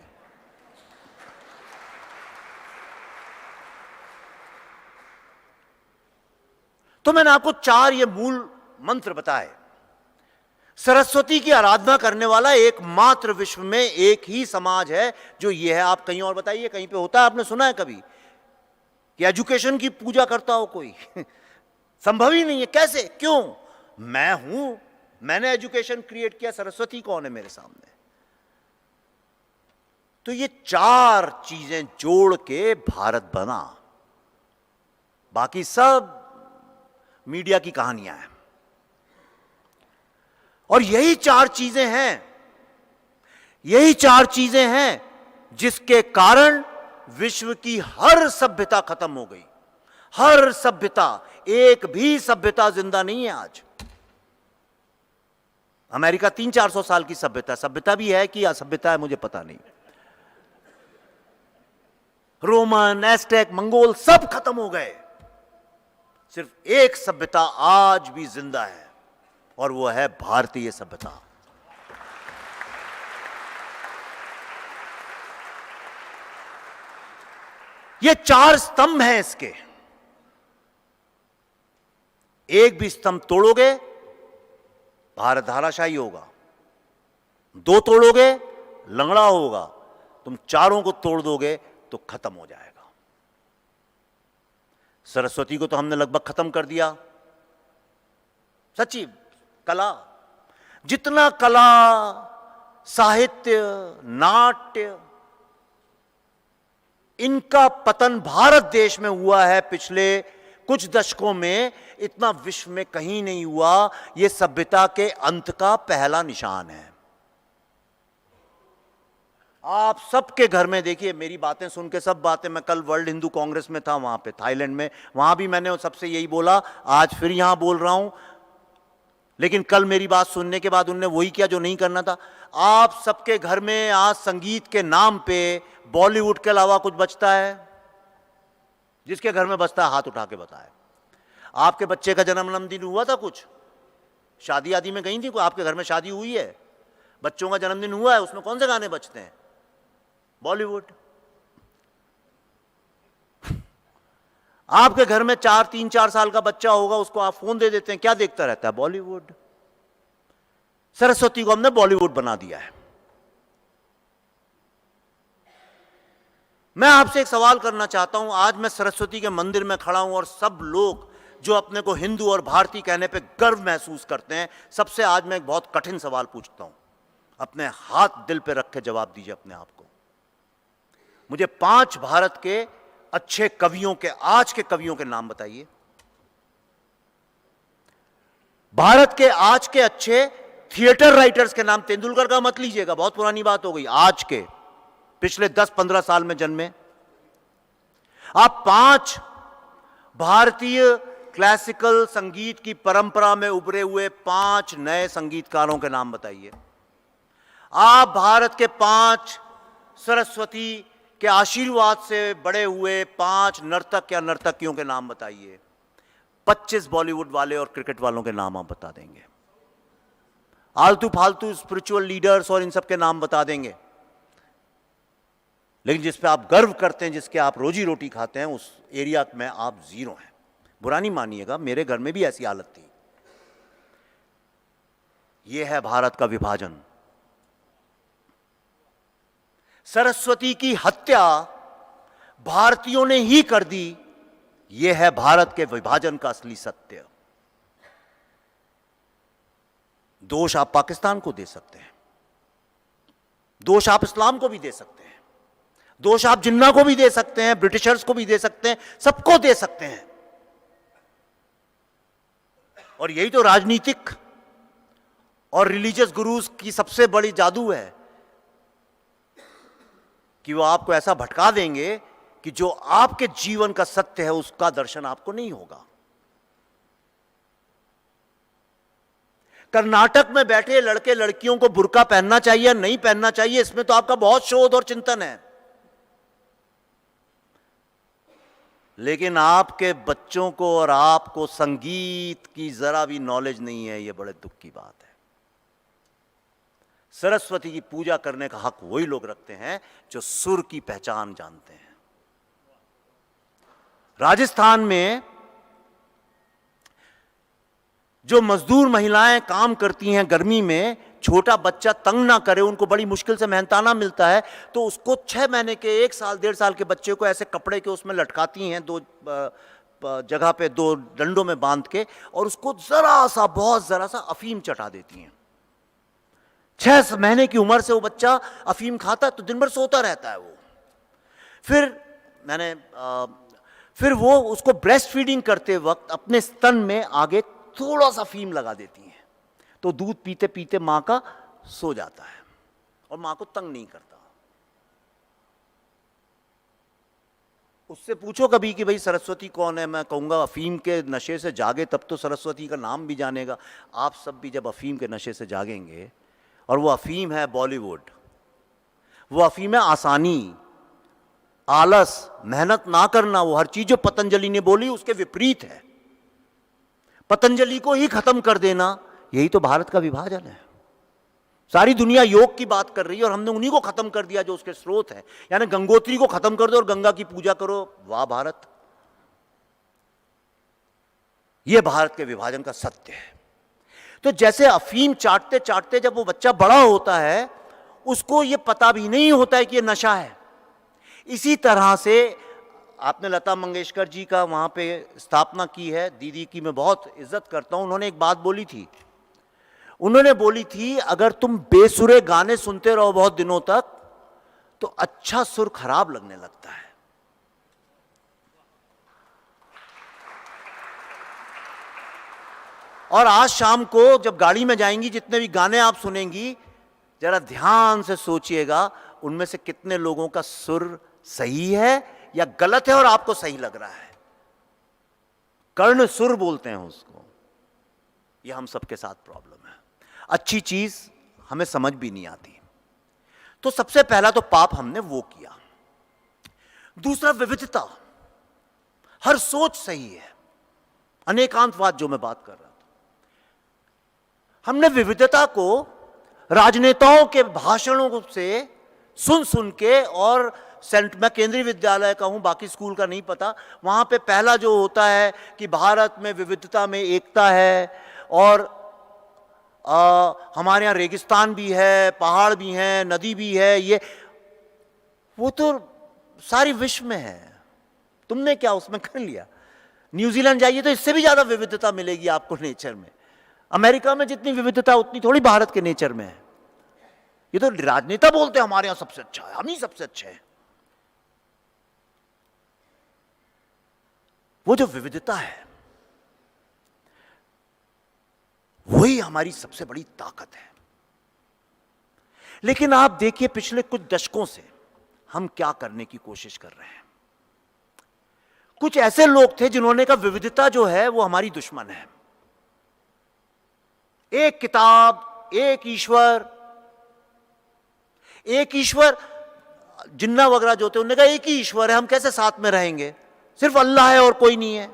तो मैंने आपको 4 ये मूल मंत्र बताए। सरस्वती की आराधना करने वाला एकमात्र विश्व में एक ही समाज है जो ये है। आप कहीं और बताइए, कहीं पे होता है? आपने सुना है कभी कि एजुकेशन की पूजा करता हो कोई? संभव ही नहीं है। कैसे? क्यों? मैं हूं, मैंने एजुकेशन क्रिएट किया, सरस्वती कौन है मेरे सामने? तो ये 4 चीजें जोड़ के भारत बना, बाकी सब मीडिया की कहानियां हैं। और यही 4 चीजें हैं, यही 4 चीजें हैं जिसके कारण विश्व की हर सभ्यता खत्म हो गई। हर सभ्यता, एक भी सभ्यता जिंदा नहीं है आज। अमेरिका 300-400 साल की सभ्यता भी है कि असभ्यता है मुझे पता नहीं। रोमन, एस्टेक, मंगोल सब खत्म हो गए। सिर्फ एक सभ्यता आज भी जिंदा है और वो है भारतीय सभ्यता। ये 4 स्तंभ हैं इसके। एक भी स्तंभ तोड़ोगे भारत धाराशाही होगा, 2 तोड़ोगे लंगड़ा होगा, तुम 4 को तोड़ दोगे तो खत्म हो जाएगा। सरस्वती को तो हमने लगभग खत्म कर दिया। सच्ची कला, जितना कला, साहित्य, नाट्य, इनका पतन भारत देश में हुआ है पिछले कुछ दशकों में, इतना विश्व में कहीं नहीं हुआ। यह सभ्यता के अंत का पहला निशान है। आप सबके घर में देखिए, मेरी बातें सुन के सब बातें, मैं कल वर्ल्ड हिंदू कांग्रेस में था वहां पे थाईलैंड में, वहां भी मैंने सबसे यही बोला, आज फिर यहां बोल रहा हूं। लेकिन कल मेरी बात सुनने के बाद उनने वही किया जो नहीं करना था। आप सबके घर में आज संगीत के नाम पे बॉलीवुड के अलावा कुछ बचता है? जिसके घर में बचता है हाथ उठा के बताए। आपके बच्चे का जन्मदिन हुआ था, कुछ शादी आदि में गई थी? कोई आपके घर में शादी हुई है, बच्चों का जन्मदिन हुआ है, उसमें कौन से गाने बजते हैं? बॉलीवुड। आपके घर में 3-4 साल का बच्चा होगा, उसको आप फोन दे देते हैं, क्या देखता रहता है? बॉलीवुड। सरस्वती को हमने बॉलीवुड बना दिया है। मैं आपसे एक सवाल करना चाहता हूं। आज मैं सरस्वती के मंदिर में खड़ा हूं और सब लोग जो अपने को हिंदू और भारतीय कहने पे गर्व महसूस करते हैं, सबसे आज मैं एक बहुत कठिन सवाल पूछता हूं। अपने हाथ दिल पे रख के जवाब दीजिए अपने आप को। मुझे 5 भारत के अच्छे कवियों के, आज के कवियों के नाम बताइए। भारत के आज के अच्छे थिएटर राइटर्स के नाम। तेंदुलकर का मत लीजिएगा, बहुत पुरानी बात हो गई। आज के, पिछले 10-15 साल में जन्मे। आप 5 भारतीय क्लासिकल संगीत की परंपरा में उभरे हुए 5 नए संगीतकारों के नाम बताइए। आप भारत के 5 सरस्वती के आशीर्वाद से बड़े हुए 5 नर्तक या नर्तकियों के नाम बताइए। 25 बॉलीवुड वाले और क्रिकेट वालों के नाम आप बता देंगे। आलतू फालतू स्पिरिचुअल लीडर्स और इन सब के नाम बता देंगे। लेकिन जिस पे आप गर्व करते हैं, जिसके आप रोजी रोटी खाते हैं, उस एरिया में आप जीरो हैं। बुरा नहीं मानिएगा, मेरे घर में भी ऐसी हालत थी। यह है भारत का विभाजन। सरस्वती की हत्या भारतीयों ने ही कर दी। यह है भारत के विभाजन का असली सत्य। दोष आप पाकिस्तान को दे सकते हैं, दोष आप इस्लाम को भी दे सकते हैं, दोष आप जिन्ना को भी दे सकते हैं, ब्रिटिशर्स को भी दे सकते हैं, सबको दे सकते हैं। और यही तो राजनीतिक और रिलीजियस गुरुज की सबसे बड़ी जादू है कि वो आपको ऐसा भटका देंगे कि जो आपके जीवन का सत्य है उसका दर्शन आपको नहीं होगा। कर्नाटक में बैठे लड़के लड़कियों को बुर्का पहनना चाहिए या नहीं पहनना चाहिए, इसमें तो आपका बहुत शोध और चिंतन है, लेकिन आपके बच्चों को और आपको संगीत की जरा भी नॉलेज नहीं है। यह बड़े दुख की बात है। सरस्वती की पूजा करने का हक वही लोग रखते हैं जो सुर की पहचान जानते हैं। राजस्थान में जो मजदूर महिलाएं काम करती हैं गर्मी में, छोटा बच्चा तंग ना करे, उनको बड़ी मुश्किल से मेहनताना मिलता है, तो उसको 6 महीने के 1 साल 1.5 साल के बच्चे को ऐसे कपड़े के उसमें लटकाती हैं, 2 जगह पे 2 डंडों में बांध के, और उसको जरा सा, बहुत जरा सा अफीम चटा देती हैं। 6 महीने की उम्र से वो बच्चा अफीम खाता है तो दिन भर सोता रहता है वो। फिर वो उसको ब्रेस्ट फीडिंग करते वक्त अपने स्तन में आगे थोड़ा सा अफीम लगा देती हैं, तो दूध पीते पीते मां का सो जाता है और मां को तंग नहीं करता। उससे पूछो कभी कि भाई सरस्वती कौन है, मैं कहूंगा अफीम के नशे से जागे तब तो सरस्वती का नाम भी जानेगा। आप सब भी जब अफीम के नशे से जागेंगे, और वो अफीम है बॉलीवुड, वो अफीम है आसानी, आलस, मेहनत ना करना। वो हर चीज जो पतंजलि ने बोली उसके विपरीत है। पतंजलि को ही खत्म कर देना, यही तो भारत का विभाजन है। सारी दुनिया योग की बात कर रही है और हमने उन्हीं को खत्म कर दिया जो उसके स्रोत है। यानी गंगोत्री को खत्म कर दो और गंगा की पूजा करो। वाह भारत! यह भारत के विभाजन का सत्य है। तो जैसे अफीम चाटते चाटते जब वो बच्चा बड़ा होता है, उसको यह पता भी नहीं होता है कि यह नशा है। इसी तरह से आपने लता मंगेशकर जी का वहां पे स्थापना की है, दीदी की मैं बहुत इज्जत करता हूं। उन्होंने एक बात बोली थी, उन्होंने बोली थी अगर तुम बेसुरे गाने सुनते रहो बहुत दिनों तक तो अच्छा सुर खराब लगने लगता है। और आज शाम को जब गाड़ी में जाएंगी, जितने भी गाने आप सुनेंगी, जरा ध्यान से सोचिएगा उनमें से कितने लोगों का सुर सही है या गलत है और आपको सही लग रहा है। कर्ण सुर बोलते हैं उसको। यह हम सबके साथ प्रॉब्लम है। अच्छी चीज हमें समझ भी नहीं आती। तो सबसे पहला तो पाप हमने वो किया। दूसरा विविधता, हर सोच सही है। अनेकांतवाद जो मैं बात कर रहा था, हमने विविधता को राजनेताओं के भाषणों से सुन सुन के, और मैं केंद्रीय विद्यालय का हूं, बाकी स्कूल का नहीं पता, वहां पे पहला जो होता है कि भारत में विविधता में एकता है, और हमारे यहां रेगिस्तान भी है, पहाड़ भी हैं, नदी भी है, ये वो तो सारी विश्व में है। तुमने क्या उसमें कर लिया? न्यूजीलैंड जाइए तो इससे भी ज्यादा विविधता मिलेगी आपको नेचर में। अमेरिका में जितनी विविधता उतनी थोड़ी भारत के नेचर में है। ये तो राजनेता बोलते हैं हमारे यहां सबसे अच्छा है, हम ही सबसे अच्छे हैं। वो जो विविधता है वही हमारी सबसे बड़ी ताकत है। लेकिन आप देखिए पिछले कुछ दशकों से हम क्या करने की कोशिश कर रहे हैं। कुछ ऐसे लोग थे जिन्होंने कहा विविधता जो है वो हमारी दुश्मन है। एक किताब, एक ईश्वर, जिन्ना वगैरह जो थे उन्होंने कहा एक ही ईश्वर है, हम कैसे साथ में रहेंगे, सिर्फ अल्लाह है और कोई नहीं है।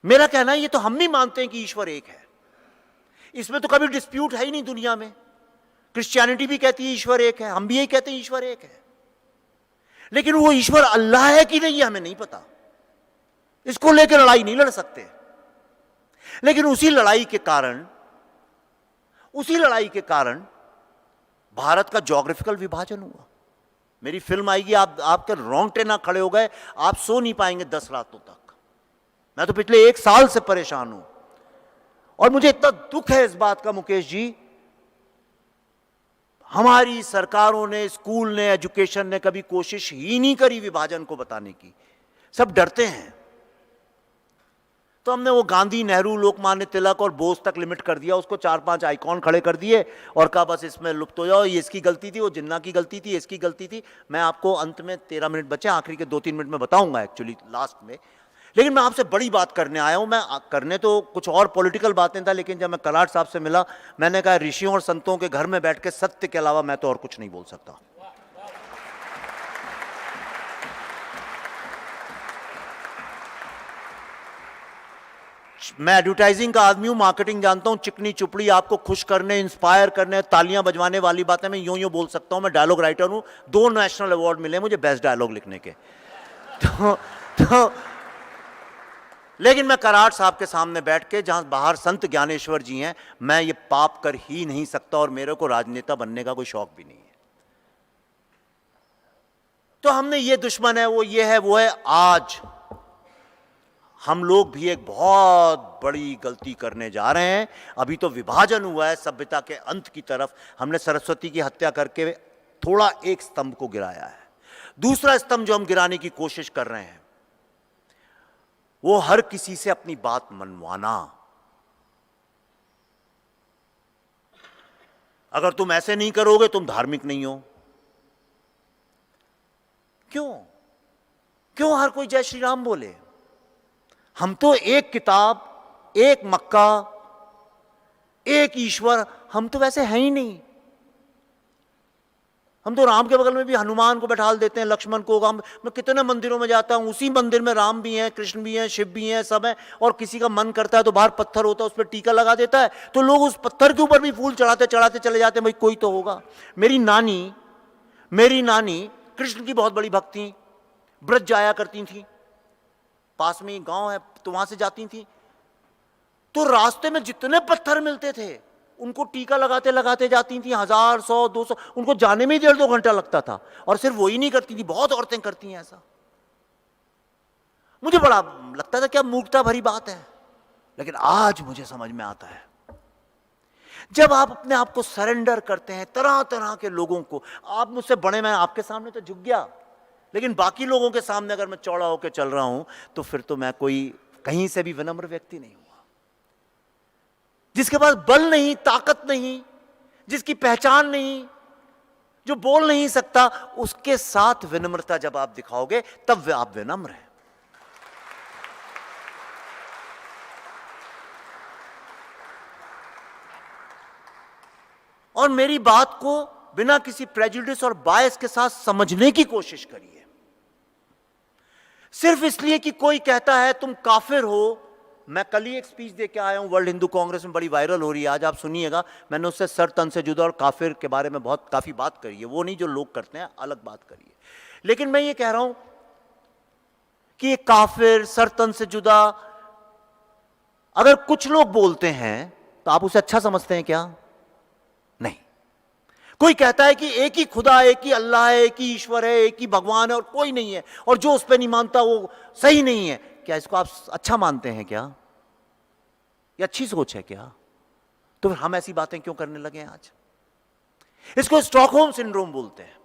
मेरा कहना है ये तो हम भी मानते हैं कि ईश्वर एक है, इसमें तो कभी डिस्प्यूट है ही नहीं दुनिया में। क्रिश्चियनिटी भी कहती है ईश्वर एक है, हम भी यही कहते हैं ईश्वर एक है। लेकिन वो ईश्वर अल्लाह है कि नहीं हमें नहीं पता, इसको लेकर लड़ाई नहीं लड़ सकते। लेकिन उसी लड़ाई के कारण भारत का ज्योग्राफिकल विभाजन हुआ। मेरी फिल्म आएगी, आपके रोंगटे ना खड़े हो गए, आप सो नहीं पाएंगे 10 रातों तक। मैं तो पिछले 1 साल से परेशान हूं और मुझे इतना दुख है इस बात का मुकेश जी, हमारी सरकारों ने, स्कूल ने, एजुकेशन ने कभी कोशिश ही नहीं करी विभाजन को बताने की। सब डरते हैं। तो हमने वो गांधी, नेहरू, लोकमान्य तिलक और बोस तक लिमिट कर दिया, उसको 4-5 आइकॉन खड़े कर दिए और कहा बस इसमें लुप्त हो जाओ, ये इसकी गलती थी, वो जिन्ना की गलती थी, इसकी गलती थी। मैं आपको अंत में 13 मिनट बचे, आखिरी के 2-3 मिनट में बताऊंगा एक्चुअली लास्ट में। लेकिन मैं आपसे बड़ी बात करने आया हूं। मैं करने तो कुछ और पॉलिटिकल बातें था, लेकिन जब मैं कराड़ साहब से मिला, मैंने कहा ऋषियों और संतों के घर में बैठ के सत्य के अलावा मैं तो और कुछ नहीं बोल सकता। मैं एडवर्टाइजिंग का आदमी हूं, मार्केटिंग जानता हूं, चिकनी चुपड़ी आपको खुश करने, इंस्पायर करने, तालियां बजवाने वाली बातें मैं यूं यूं बोल सकता हूं। मैं डायलॉग राइटर हूं, 2 नेशनल अवार्ड मिले मुझे बेस्ट डायलॉग लिखने के। तो लेकिन मैं कराड़ साहब के सामने बैठ के, जहां बाहर संत ज्ञानेश्वर जी हैं, मैं ये पाप कर ही नहीं सकता और मेरे को राजनेता बनने का कोई शौक भी नहीं है। तो हमने ये दुश्मन है, वो ये है, वो है। आज हम लोग भी एक बहुत बड़ी गलती करने जा रहे हैं। अभी तो विभाजन हुआ है सभ्यता के अंत की तरफ। हमने सरस्वती की हत्या करके थोड़ा एक स्तंभ को गिराया है। दूसरा स्तंभ जो हम गिराने की कोशिश कर रहे हैं, वो हर किसी से अपनी बात मनवाना। अगर तुम ऐसे नहीं करोगे तुम धार्मिक नहीं हो। क्यों हर कोई जय श्री राम बोले? हम तो एक किताब, एक मक्का, एक ईश्वर, हम तो वैसे हैं ही नहीं। हम तो राम के बगल में भी हनुमान को बैठा देते हैं, लक्ष्मण को। मैं कितने मंदिरों में जाता हूं, उसी मंदिर में राम भी हैं, कृष्ण भी हैं, शिव भी हैं, सब हैं। और किसी का मन करता है तो बाहर पत्थर होता है, उस पर टीका लगा देता है, तो लोग उस पत्थर के ऊपर भी फूल चढ़ाते चढ़ाते चले जाते हैं, भाई कोई तो होगा। मेरी नानी कृष्ण की बहुत बड़ी भक्त थी, ब्रज जाया करती थी, पास में ही गांव है तो वहां से जाती थी। तो रास्ते में जितने पत्थर मिलते थे उनको टीका लगाते लगाते जाती थी, 1000, 100, 200, उनको जाने में ही 1.5-2 घंटा लगता था। और सिर्फ वही नहीं करती थी, बहुत औरतें करती हैं ऐसा। मुझे बड़ा लगता था क्या मूर्खता भरी बात है, लेकिन आज मुझे समझ में आता है, जब आप अपने आप को सरेंडर करते हैं तरह तरह के लोगों को। आप मुझसे बड़े, मैं आपके सामने तो झुक गया, लेकिन बाकी लोगों के सामने अगर मैं चौड़ा होकर चल रहा हूं तो फिर तो मैं कोई कहीं से भी विनम्र व्यक्ति नहीं हुआ। जिसके पास बल नहीं, ताकत नहीं, जिसकी पहचान नहीं, जो बोल नहीं सकता, उसके साथ विनम्रता जब आप दिखाओगे तब आप विनम्र हैं। और मेरी बात को बिना किसी प्रेजुडिस और बायस के साथ समझने की कोशिश करिए। सिर्फ इसलिए कि कोई कहता है तुम काफिर हो। मैं कल ही एक स्पीच दे के आया हूं, वर्ल्ड हिंदू कांग्रेस में, बड़ी वायरल हो रही है, आज आप सुनिएगा। मैंने उससे सर तन से जुदा और काफिर के बारे में काफी बात करी है, वो नहीं जो लोग करते हैं, अलग बात करिए। लेकिन मैं ये कह रहा हूं कि ये काफिर, सर तन से जुदा, अगर कुछ लोग बोलते हैं तो आप उसे अच्छा समझते हैं क्या? नहीं। कोई कहता है कि एक ही खुदा, एक ही अल्लाह है, एक ही ईश्वर है, एक ही भगवान है और कोई नहीं है, और जो उस पर नहीं मानता वो सही नहीं है, क्या इसको आप अच्छा मानते हैं क्या? ये अच्छी सोच है क्या? तो फिर हम ऐसी बातें क्यों करने लगे हैं आज? इसको स्टॉकहोम सिंड्रोम बोलते हैं।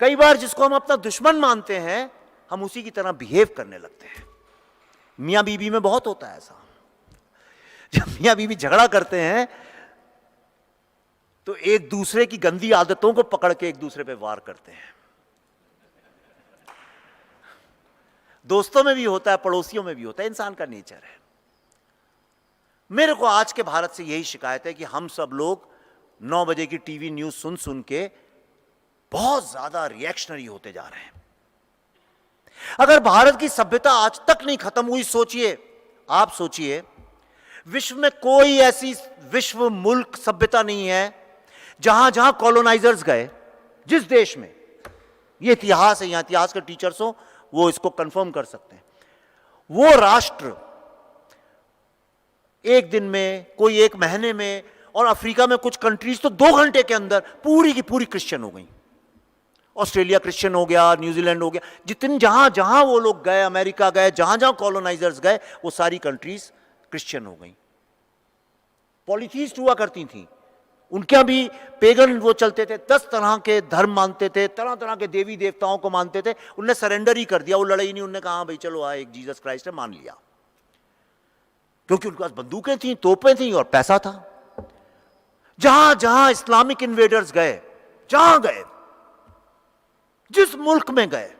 कई बार जिसको हम अपना दुश्मन मानते हैं, हम उसी की तरह बिहेव करने लगते हैं। मियां बीबी में बहुत होता है ऐसा। जब मियां बीबी झगड़ा करते हैं तो एक दूसरे की गंदी आदतों को पकड़ के एक दूसरे पे वार करते हैं। दोस्तों में भी होता है, पड़ोसियों में भी होता है, इंसान का नेचर है। मेरे को आज के भारत से यही शिकायत है कि हम सब लोग 9 बजे की टीवी न्यूज सुन सुन के बहुत ज्यादा रिएक्शनरी होते जा रहे हैं। अगर भारत की सभ्यता आज तक नहीं खत्म हुई, सोचिए, आप सोचिए, विश्व में कोई ऐसी विश्व मुल्क सभ्यता नहीं है जहां जहां कॉलोनाइजर्स गए, जिस देश में, ये इतिहास है, यहां इतिहास के टीचर्स हो वो इसको कंफर्म कर सकते हैं, वो राष्ट्र एक दिन में, कोई एक महीने में, और अफ्रीका में कुछ कंट्रीज तो 2 घंटे के अंदर पूरी की पूरी क्रिश्चियन हो गई। ऑस्ट्रेलिया क्रिश्चियन हो गया, न्यूजीलैंड हो गया, जितने जहां जहां वो लोग गए, अमेरिका गए, जहां जहां कॉलोनाइजर्स गए, वो सारी कंट्रीज क्रिश्चियन हो गई। पॉलीथीस्ट हुआ करती थी, उनके भी पेगन वो चलते थे, 10 तरह के धर्म मानते थे, तरह तरह के देवी देवताओं को मानते थे। उनने सरेंडर ही कर दिया, वो लड़ाई नहीं, उनने कहा भाई चलो एक जीसस क्राइस्ट है, मान लिया। क्योंकि उनके पास बंदूकें थी, तोपें थी और पैसा था। जहां जहां इस्लामिक इन्वेडर्स गए, जहां गए, जिस मुल्क में गए,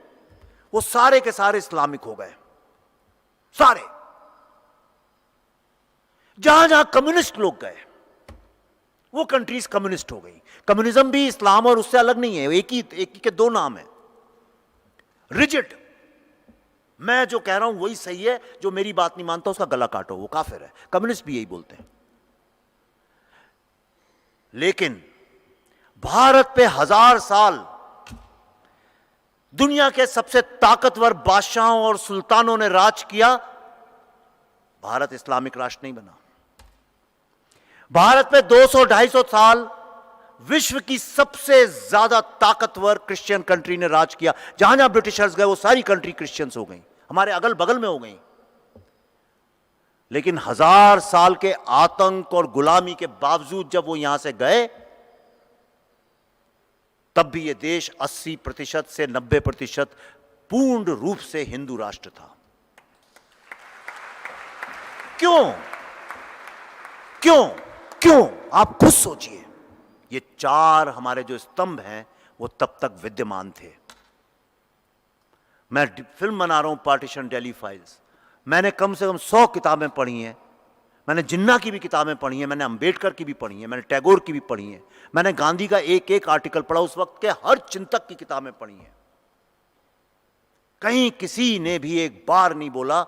वो सारे के सारे इस्लामिक हो गए, सारे। जहां जहां कम्युनिस्ट लोग गए, वो कंट्रीज कम्युनिस्ट हो गई। कम्युनिज्म भी इस्लाम और उससे अलग नहीं है, एक ही के दो नाम है। रिजिड, मैं जो कह रहा हूं वही सही है, जो मेरी बात नहीं मानता उसका गला काटो, वो काफिर है। कम्युनिस्ट भी यही बोलते हैं। लेकिन भारत पे 1000 साल दुनिया के सबसे ताकतवर बादशाहों और सुल्तानों ने राज किया, भारत इस्लामिक राष्ट्र नहीं बना। भारत पे 200-250 साल विश्व की सबसे ज्यादा ताकतवर क्रिश्चियन कंट्री ने राज किया। जहां जहां ब्रिटिशर्स गए वो सारी कंट्री क्रिश्चियंस हो गई, हमारे अगल बगल में हो गई। लेकिन 1000 साल के आतंक और गुलामी के बावजूद जब वो यहां से गए, तब भी ये देश 80% से 90% पूर्ण रूप से हिंदू राष्ट्र था। क्यों? क्यों? क्यों? आप खुद सोचिए। ये 4 हमारे जो स्तंभ हैं वो तब तक विद्यमान थे। मैं फिल्म बना रहा हूं पार्टीशन दिल्ली फाइल्स, मैंने कम से कम 100 किताबें पढ़ी हैं। मैंने जिन्ना की भी किताबें पढ़ी हैं, मैंने अंबेडकर की भी पढ़ी हैं, मैंने टैगोर की भी पढ़ी हैं, मैंने गांधी का एक एक आर्टिकल पढ़ा, उस वक्त के हर चिंतक की किताबें पढ़ी हैं। कहीं किसी ने भी एक बार नहीं बोला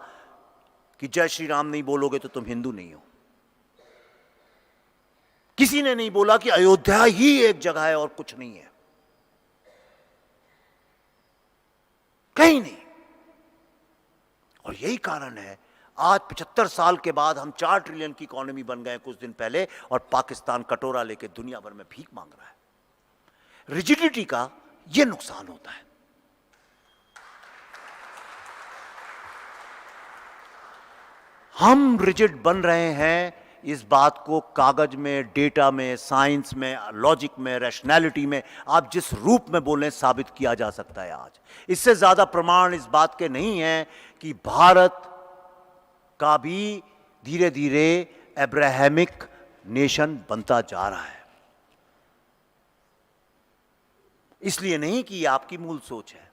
कि जय श्री राम नहीं बोलोगे तो तुम हिंदू नहीं हो। किसी ने नहीं बोला कि अयोध्या ही एक जगह है और कुछ नहीं है, कहीं नहीं। और यही कारण है आज 75 साल के बाद हम 4 ट्रिलियन की इकोनॉमी बन गए कुछ दिन पहले, और पाकिस्तान कटोरा लेके दुनिया भर में भीख मांग रहा है। रिजिडिटी का यह नुकसान होता है। हम रिजिड बन रहे हैं, इस बात को कागज में, डेटा में, साइंस में, लॉजिक में, रैशनैलिटी में, आप जिस रूप में बोलें, साबित किया जा सकता है आज। इससे ज्यादा प्रमाण इस बात के नहीं है कि भारत का भी धीरे धीरे अब्राहमिक नेशन बनता जा रहा है। इसलिए नहीं कि यह आपकी मूल सोच है।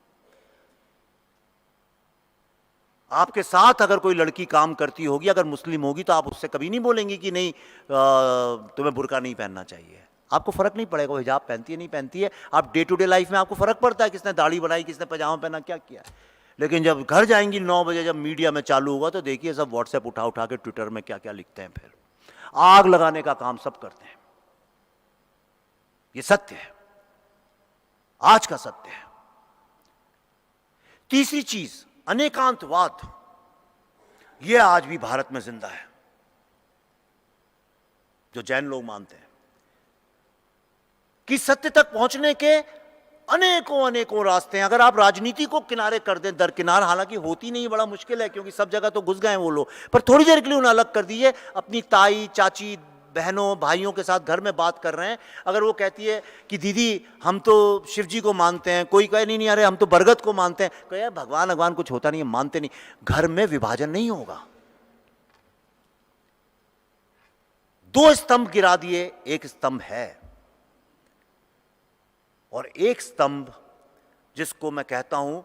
आपके साथ अगर कोई लड़की काम करती होगी, अगर मुस्लिम होगी, तो आप उससे कभी नहीं बोलेंगे कि नहीं तुम्हें बुर्का नहीं पहनना चाहिए। आपको फर्क नहीं पड़ेगा वो हिजाब पहनती है नहीं पहनती है। आप डे टू डे लाइफ में आपको फर्क पड़ता है किसने दाढ़ी बनाई, किसने पजामा पहना, क्या किया। लेकिन जब घर जाएंगी 9 बजे, जब मीडिया में चालू होगा, तो देखिए सब व्हाट्सएप उठा उठा के ट्विटर में क्या क्या लिखते हैं, फिर आग लगाने का काम सब करते हैं। ये सत्य है, आज का सत्य है। तीसरी चीज, अनेकांतवाद, यह आज भी भारत में जिंदा है, जो जैन लोग मानते हैं कि सत्य तक पहुंचने के अनेकों अनेकों रास्ते हैं। अगर आप राजनीति को किनारे कर दें, दरकिनार, हालांकि होती नहीं, बड़ा मुश्किल है क्योंकि सब जगह तो घुस गए हैं वो लोग, पर थोड़ी देर के लिए उन्हें अलग कर दीजिए। अपनी ताई, चाची, बहनों, भाइयों के साथ घर में बात कर रहे हैं, अगर वो कहती है कि दीदी हम तो शिव जी को मानते हैं, कोई कहे नहीं नहीं अरे हम तो बरगद को मानते हैं, कहे भगवान भगवान कुछ होता नहीं है, मानते नहीं, घर में विभाजन नहीं होगा। 2 स्तंभ गिरा दिए, एक स्तंभ है। और एक स्तंभ जिसको मैं कहता हूं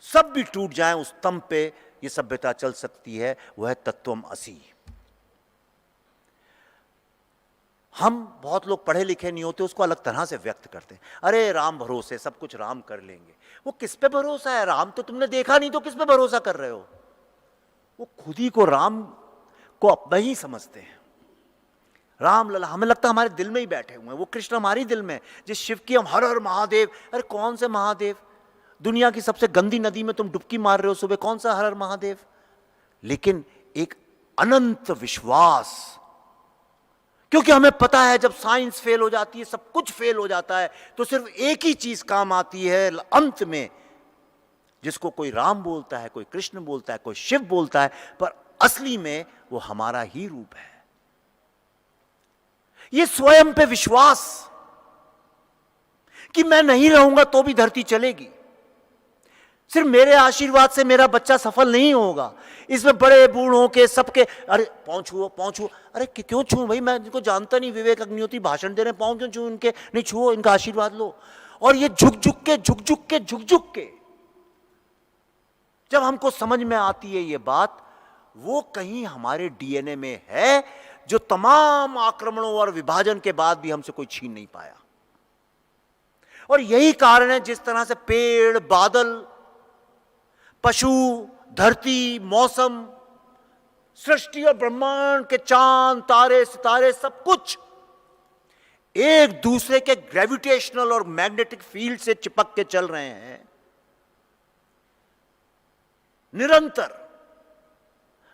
सब भी टूट जाएं, उस स्तंभ पे ये सभ्यता चल सकती है, वह है तत्वमसि। हम बहुत लोग पढ़े लिखे नहीं होते, उसको अलग तरह से व्यक्त करते हैं। अरे राम भरोसे, सब कुछ राम कर लेंगे। वो किस पे भरोसा है? राम तो तुमने देखा नहीं, तो किस पे भरोसा कर रहे हो? वो खुद ही को राम को अपना ही समझते हैं। राम लला, हमें लगता है हमारे दिल में ही बैठे हुए हैं। वो कृष्ण हमारी दिल में, जिस शिव की हम हर हर महादेव, अरे कौन से महादेव? दुनिया की सबसे गंदी नदी में तुम डुबकी मार रहे हो सुबह, कौन सा हर हर महादेव? लेकिन एक अनंत विश्वास, क्योंकि हमें पता है जब साइंस फेल हो जाती है, सब कुछ फेल हो जाता है, तो सिर्फ एक ही चीज काम आती है अंत में, जिसको कोई राम बोलता है, कोई कृष्ण बोलता है, कोई शिव बोलता है, पर असली में वो हमारा ही रूप है। ये स्वयं पे विश्वास कि मैं नहीं रहूंगा तो भी धरती चलेगी। सिर्फ मेरे आशीर्वाद से मेरा बच्चा सफल नहीं होगा, इसमें बड़े बूढ़ों के सबके, अरे पाँव छुओ, अरे क्यों छूओ भाई, मैं इनको जानता नहीं, विवेक अग्निहोत्री भाषण दे रहे हैं, पाँव क्यों छूओ इनके, नहीं छुओ, इनका आशीर्वाद लो। और ये झुक झुक के जब हमको समझ में आती है ये बात, वो कहीं हमारे डीएनए में है, जो तमाम आक्रमणों और विभाजन के बाद भी हमसे कोई छीन नहीं पाया। और यही कारण है जिस तरह से पेड़, बादल, पशु, धरती, मौसम, सृष्टि और ब्रह्मांड के चांद, तारे, सितारे, सब कुछ एक दूसरे के ग्रेविटेशनल और मैग्नेटिक फील्ड से चिपक के चल रहे हैं,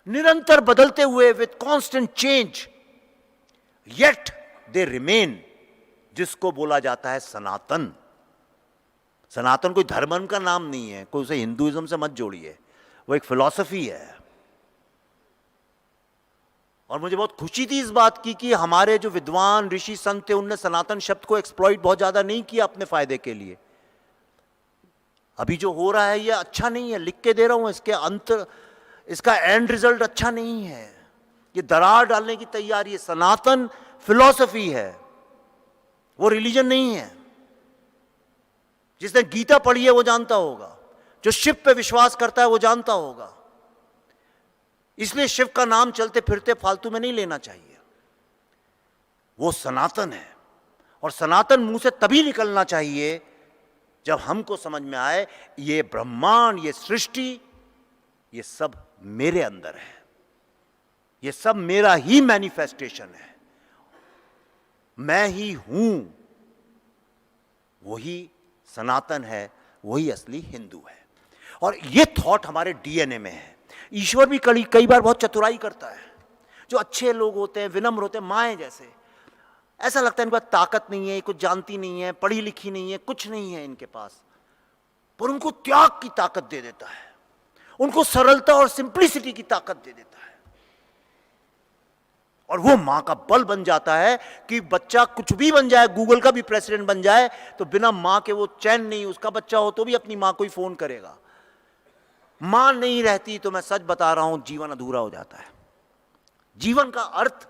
निरंतर बदलते हुए, with constant change, yet they remain, जिसको बोला जाता है सनातन। सनातन कोई धर्म का नाम नहीं है, कोई उसे हिंदुइज्म से मत जोड़िए, वो एक फिलॉसफी है। और मुझे बहुत खुशी थी इस बात की कि हमारे जो विद्वान ऋषि संत थे, उनने सनातन शब्द को एक्सप्लॉइट बहुत ज्यादा नहीं किया अपने फायदे के लिए। अभी जो हो रहा है ये अच्छा नहीं है, लिख के दे रहा हूं, इसका एंड रिजल्ट अच्छा नहीं है, ये दरार डालने की तैयारी है। सनातन फिलॉसफी है, वो रिलीजन नहीं है। जिसने गीता पढ़ी है वो जानता होगा, जो शिव पे विश्वास करता है वो जानता होगा। इसलिए शिव का नाम चलते फिरते फालतू में नहीं लेना चाहिए, वो सनातन है। और सनातन मुंह से तभी निकलना चाहिए जब हमको समझ में आए ये ब्रह्मांड, ये सृष्टि, ये सब मेरे अंदर है, ये सब मेरा ही मैनिफेस्टेशन है, मैं ही हूं, वही सनातन है, वही असली हिंदू है। और ये थॉट हमारे डीएनए में है। ईश्वर भी कई बार बहुत चतुराई करता है। जो अच्छे लोग होते हैं, विनम्र होते हैं, माएँ जैसे, ऐसा लगता है इनके पास ताकत नहीं है, कुछ जानती नहीं है, पढ़ी लिखी नहीं है, कुछ नहीं है इनके पास, पर उनको त्याग की ताकत दे देता है, उनको सरलता और सिंप्लिसिटी की ताकत दे देता है। और वो मां का बल बन जाता है कि बच्चा कुछ भी बन जाए, गूगल का भी प्रेसिडेंट बन जाए, तो बिना मां के वो चैन नहीं, उसका बच्चा हो तो भी अपनी मां को ही फोन करेगा। मां नहीं रहती तो मैं सच बता रहा हूं, जीवन अधूरा हो जाता है। जीवन का अर्थ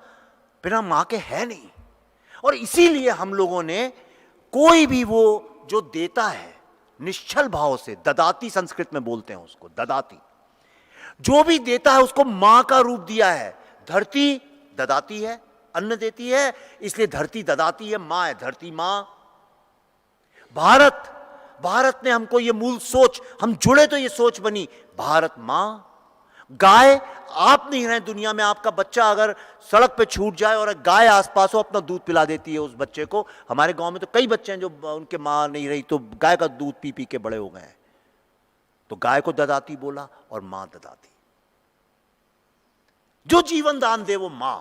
बिना मां के है नहीं। और इसीलिए हम लोगों ने कोई भी वो जो देता है निश्चल भाव से, ददाती संस्कृत में बोलते हैं उसको, ददाती, जो भी देता है उसको मां का रूप दिया है। धरती ददाती है, अन्न देती है, इसलिए धरती ददाती है, मां है, धरती मां। भारत ने हमको ये मूल सोच, हम जुड़े तो ये सोच बनी, भारत मां। गाय, आप नहीं रहे दुनिया में, आपका बच्चा अगर सड़क पे छूट जाए और गाय आसपास हो, अपना दूध पिला देती है उस बच्चे को। हमारे गांव में तो कई बच्चे हैं जो उनके मां नहीं रही तो गाय का दूध पी पी के बड़े हो गए हैं। तो गाय को ददाती बोला और मां ददाती। जो जीवन दान दे वो मां।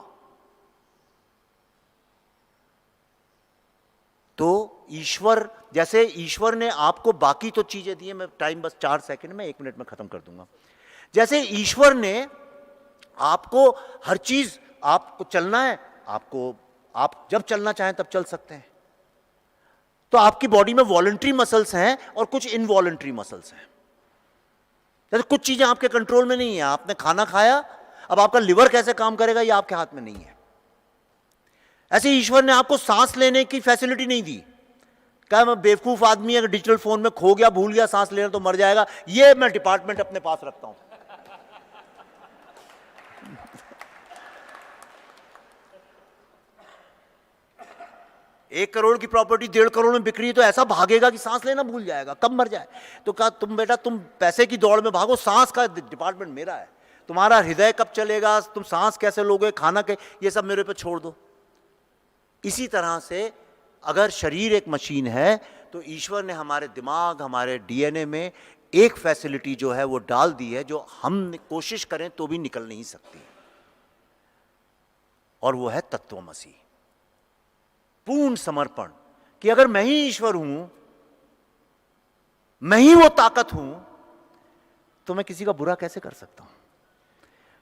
तो ईश्वर, जैसे ईश्वर ने आपको बाकी तो चीजें दी है, मैं टाइम बस 4 सेकंड में, 1 मिनट में खत्म कर दूंगा। जैसे ईश्वर ने आपको हर चीज, आपको चलना है, आप जब चलना चाहें तब चल सकते हैं। तो आपकी बॉडी में वॉलंटरी मसल्स हैं और कुछ इनवॉलंटरी मसल्स हैं। जैसे कुछ चीजें आपके कंट्रोल में नहीं है, आपने खाना खाया, अब आपका लिवर कैसे काम करेगा ये आपके हाथ में नहीं है। ऐसे ईश्वर ने आपको सांस लेने की फैसिलिटी नहीं दी। क्या मैं बेवकूफ आदमी अगर डिजिटल फोन में खो गया, भूल गया सांस लेना तो मर जाएगा, ये मैं डिपार्टमेंट अपने पास रखता हूं। 1 करोड़ की प्रॉपर्टी 1.5 करोड़ में बिक रही है तो ऐसा भागेगा कि सांस लेना भूल जाएगा, कब मर जाए। तो कहा तुम बेटा, तुम पैसे की दौड़ में भागो, सांस का डिपार्टमेंट मेरा है। तुम्हारा हृदय कब चलेगा, तुम सांस कैसे लोगे, खाना के, ये सब मेरे पे छोड़ दो। इसी तरह से अगर शरीर एक मशीन है तो ईश्वर ने हमारे दिमाग, हमारे डीएनए में एक फैसिलिटी जो है वो डाल दी है, जो हम कोशिश करें तो भी निकल नहीं सकती, और वो है तत्वमसी, पूर्ण समर्पण। कि अगर मैं ही ईश्वर हूं, मैं ही वो ताकत हूं, तो मैं किसी का बुरा कैसे कर सकता हूं,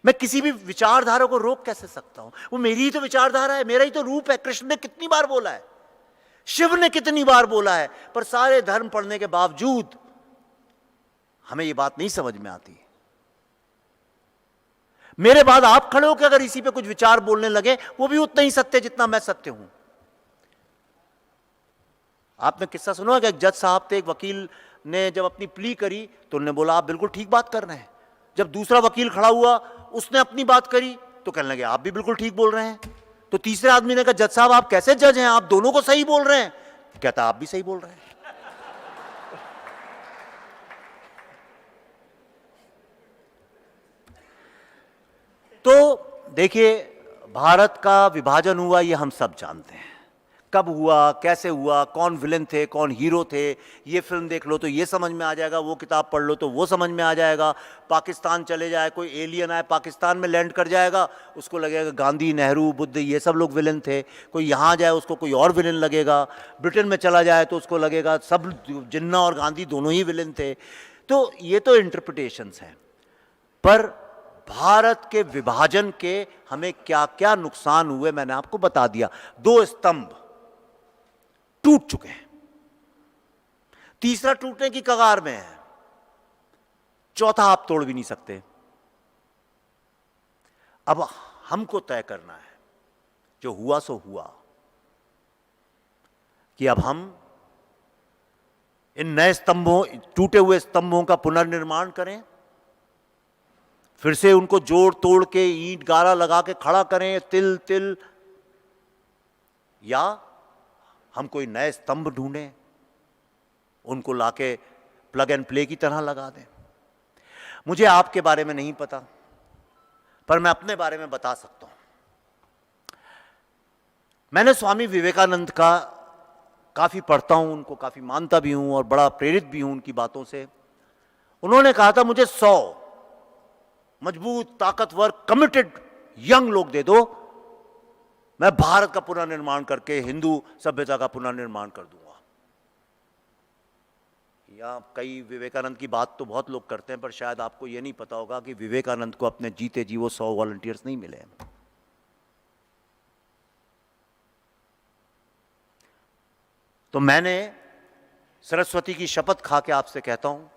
मैं किसी भी विचारधारा को रोक कैसे सकता हूं। वो मेरी ही तो विचारधारा है, मेरा ही तो रूप है। कृष्ण ने कितनी बार बोला है, शिव ने कितनी बार बोला है, पर सारे धर्म पढ़ने के बावजूद हमें ये बात नहीं समझ में आती। मेरे बाद आप खड़े होकर अगर इसी पे कुछ विचार बोलने लगे, वो भी उतना ही सत्य जितना मैं सत्य हूं। आपने किस्सा सुना है कि एक जज साहब थे, एक वकील ने जब अपनी प्ली करी तो उन्होंने बोला आप बिल्कुल ठीक बात कर रहे हैं। जब दूसरा वकील खड़ा हुआ, उसने अपनी बात करी तो कहने लगे आप भी बिल्कुल ठीक बोल रहे हैं। तो तीसरे आदमी ने कहा जज साहब आप कैसे जज हैं, आप दोनों को सही बोल रहे हैं। कहता आप भी सही बोल रहे हैं। तो देखिए, भारत का विभाजन हुआ ये हम सब जानते हैं। कब हुआ, कैसे हुआ, कौन विलेन थे, कौन हीरो थे, ये फिल्म देख लो तो ये समझ में आ जाएगा, वो किताब पढ़ लो तो वो समझ में आ जाएगा। पाकिस्तान चले जाए, कोई एलियन आए पाकिस्तान में लैंड कर जाएगा, उसको लगेगा गांधी, नेहरू, बुद्ध ये सब लोग विलेन थे। कोई यहाँ जाए उसको कोई और विलेन लगेगा। ब्रिटेन में चला जाए तो उसको लगेगा सब जिन्ना और गांधी दोनों ही विलेन थे। तो ये तो इंटरप्रिटेशंस हैं। पर भारत के विभाजन के हमें क्या क्या नुकसान हुए मैंने आपको बता दिया। 2 स्तंभ टूट चुके हैं, तीसरा टूटने की कगार में है, चौथा आप तोड़ भी नहीं सकते। अब हमको तय करना है, जो हुआ सो हुआ, कि अब हम इन नए स्तंभों, टूटे हुए स्तंभों का पुनर्निर्माण करें, फिर से उनको जोड़ तोड़ के ईंट गारा लगा के खड़ा करें तिल तिल, या हम कोई नए स्तंभ ढूंढें, उनको लाके प्लग एंड प्ले की तरह लगा दें। मुझे आपके बारे में नहीं पता, पर मैं अपने बारे में बता सकता हूं। मैंने स्वामी विवेकानंद का काफी पढ़ता हूं, उनको काफी मानता भी हूं और बड़ा प्रेरित भी हूं उनकी बातों से। उन्होंने कहा था मुझे 100 मजबूत, ताकतवर, कमिटेड यंग लोग दे दो, मैं भारत का पुनर्निर्माण करके हिंदू सभ्यता का पुनर्निर्माण कर दूंगा। या कई विवेकानंद की बात तो बहुत लोग करते हैं, पर शायद आपको यह नहीं पता होगा कि विवेकानंद को अपने जीते जी वो 100 वॉलंटियर्स नहीं मिले। तो मैंने सरस्वती की शपथ खा के आपसे कहता हूं,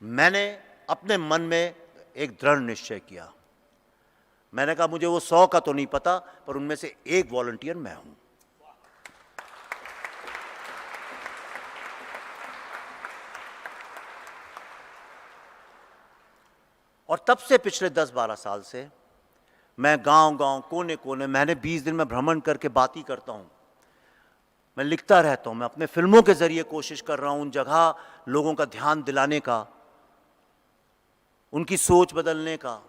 मैंने अपने मन में एक दृढ़ निश्चय किया। मैंने कहा मुझे वो 100 का तो नहीं पता, पर उनमें से एक वॉलंटियर मैं हूं। और तब से पिछले 10-12 साल से मैं गांव-गांव, कोने-कोने, मैंने 20 दिन में भ्रमण करके बात ही करता हूं। मैं लिखता रहता हूं, मैं अपने फिल्मों के जरिए कोशिश कर रहा हूं उन जगह लोगों का ध्यान दिलाने का, उनकी सोच बदलने का।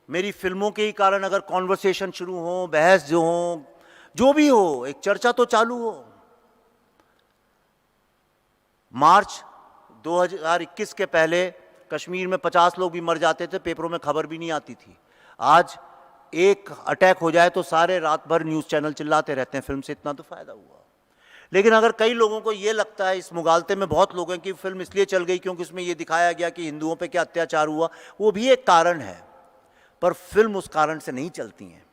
मेरी फिल्मों के ही कारण अगर कॉन्वर्सेशन शुरू हो, बहस जो हो, जो भी हो, एक चर्चा तो चालू हो। मार्च 2021 के पहले कश्मीर में 50 लोग भी मर जाते थे, पेपरों में खबर भी नहीं आती थी। आज एक अटैक हो जाए तो सारे रात भर न्यूज़ चैनल चिल्लाते रहते हैं, फिल्म से इतना तो फायदा हुआ। लेकिन अगर कई लोगों को ये लगता है, इस मुगालते में बहुत लोग हैं कि फिल्म इसलिए चल गई क्योंकि उसमें ये दिखाया गया कि हिंदुओं पे क्या अत्याचार हुआ, वो भी एक कारण है, पर फिल्म उस कारण से नहीं चलती हैं।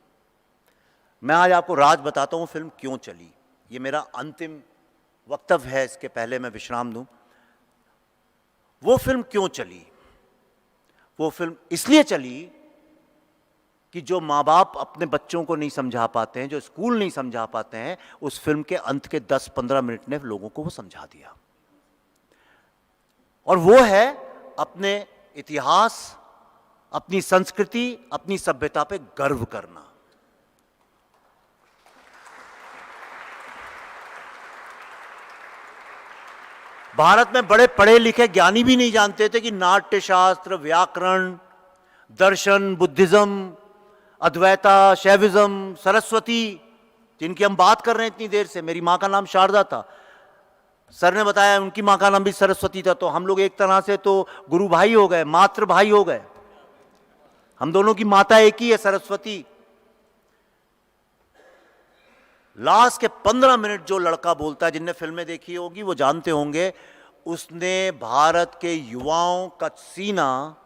मैं आज आपको राज बताता हूं फिल्म क्यों चली। ये मेरा अंतिम वक्तव्य है, इसके पहले मैं विश्राम दूं। वो फिल्म क्यों चली? वो फिल्म इसलिए चली कि जो माँ बाप अपने बच्चों को नहीं समझा पाते हैं, जो स्कूल नहीं समझा पाते हैं, उस फिल्म के अंत के 10-15 मिनट ने लोगों को वो समझा दिया। और वो है अपने इतिहास, अपनी संस्कृति, अपनी सभ्यता पे गर्व करना। भारत में बड़े पढ़े लिखे ज्ञानी भी नहीं जानते थे कि नाट्यशास्त्र, व्याकरण, दर्शन, बुद्धिज्म, अद्वैता, शैविज्म, सरस्वती, जिनकी हम बात कर रहे हैं इतनी देर से, मेरी मां का नाम शारदा था, सर ने बताया उनकी मां का नाम भी सरस्वती था, तो हम लोग एक तरह से तो गुरु भाई हो गए, मातृ भाई हो गए। हम दोनों की माता एक ही है, सरस्वती। लास्ट के 15 मिनट जो लड़का बोलता है, जिनने फिल्में देखी होगी वो जानते होंगे, उसने भारत के युवाओं का सीना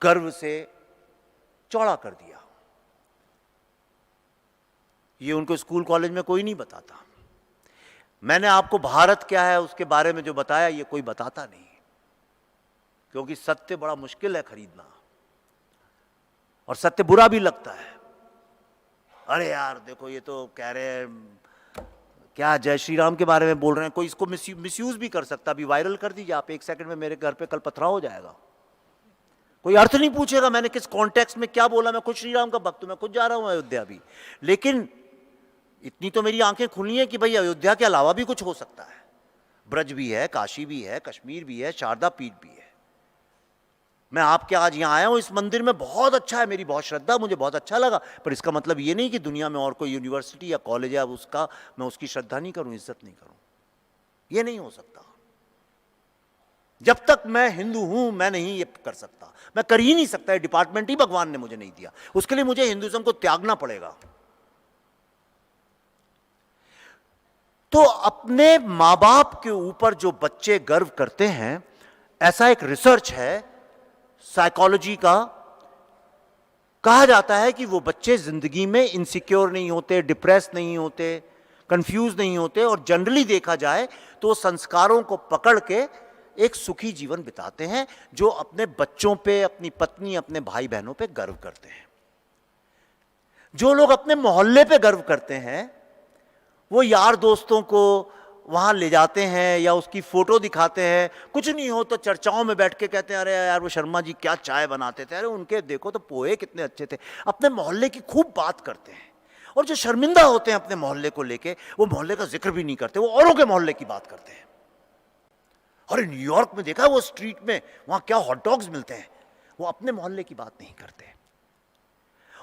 गर्व से चौड़ा कर दिया। ये उनको स्कूल कॉलेज में कोई नहीं बताता। मैंने आपको भारत क्या है उसके बारे में जो बताया, ये कोई बताता नहीं। क्योंकि सत्य बड़ा मुश्किल है खरीदना, और सत्य बुरा भी लगता है। अरे यार देखो, ये तो कह रहे हैं क्या जय श्री राम के बारे में बोल रहे हैं, कोई इसको मिसयूज भी कर सकता। अभी वायरल कर दीजिए आप, 1 सेकंड में मेरे घर पे कल पथराव हो जाएगा। कोई अर्थ नहीं पूछेगा मैंने किस कॉन्टेक्स्ट में क्या बोला। मैं खुद श्री राम का भक्त हूं, मैं खुद जा रहा हूं अयोध्या भी, लेकिन इतनी तो मेरी आंखें खुली हैं कि भाई अयोध्या के अलावा भी कुछ हो सकता है। ब्रज भी है, काशी भी है, कश्मीर भी है, शारदा पीठ भी है। मैं आपके आज यहां आया हूं इस मंदिर में, बहुत अच्छा है, मेरी बहुत श्रद्धा, मुझे बहुत अच्छा लगा, पर इसका मतलब ये नहीं कि दुनिया में और कोई यूनिवर्सिटी या कॉलेज है उसका मैं उसकी श्रद्धा नहीं करूं, इज्जत नहीं करूं। ये नहीं हो सकता। जब तक मैं हिंदू हूं मैं नहीं ये कर सकता, मैं कर ही नहीं सकता। ये डिपार्टमेंट ही भगवान ने मुझे नहीं दिया, उसके लिए मुझे हिंदुइज्म को त्यागना पड़ेगा। तो अपने मां बाप के ऊपर जो बच्चे गर्व करते हैं, ऐसा एक रिसर्च है साइकोलॉजी का, कहा जाता है कि वो बच्चे जिंदगी में इनसिक्योर नहीं होते, डिप्रेस नहीं होते, कंफ्यूज नहीं होते, और जनरली देखा जाए तो संस्कारों को पकड़ के एक सुखी जीवन बिताते हैं, जो अपने बच्चों पे, अपनी पत्नी, अपने भाई बहनों पे गर्व करते हैं। जो लोग अपने मोहल्ले पे गर्व करते हैं, वो यार दोस्तों को वहां ले जाते हैं या उसकी फोटो दिखाते हैं, कुछ नहीं हो तो चर्चाओं में बैठ के कहते हैं अरे यार वो शर्मा जी क्या चाय बनाते थे, अरे उनके देखो तो पोहे कितने अच्छे थे। अपने मोहल्ले की खूब बात करते हैं, और जो शर्मिंदा होते हैं अपने मोहल्ले को लेके, वो मोहल्ले का जिक्र भी नहीं करते, वो औरों के मोहल्ले की बात करते हैं। अरे न्यूयॉर्क में देखा है वो स्ट्रीट में वहां क्या हॉट डॉग्स मिलते हैं, वो अपने मोहल्ले की बात नहीं करते।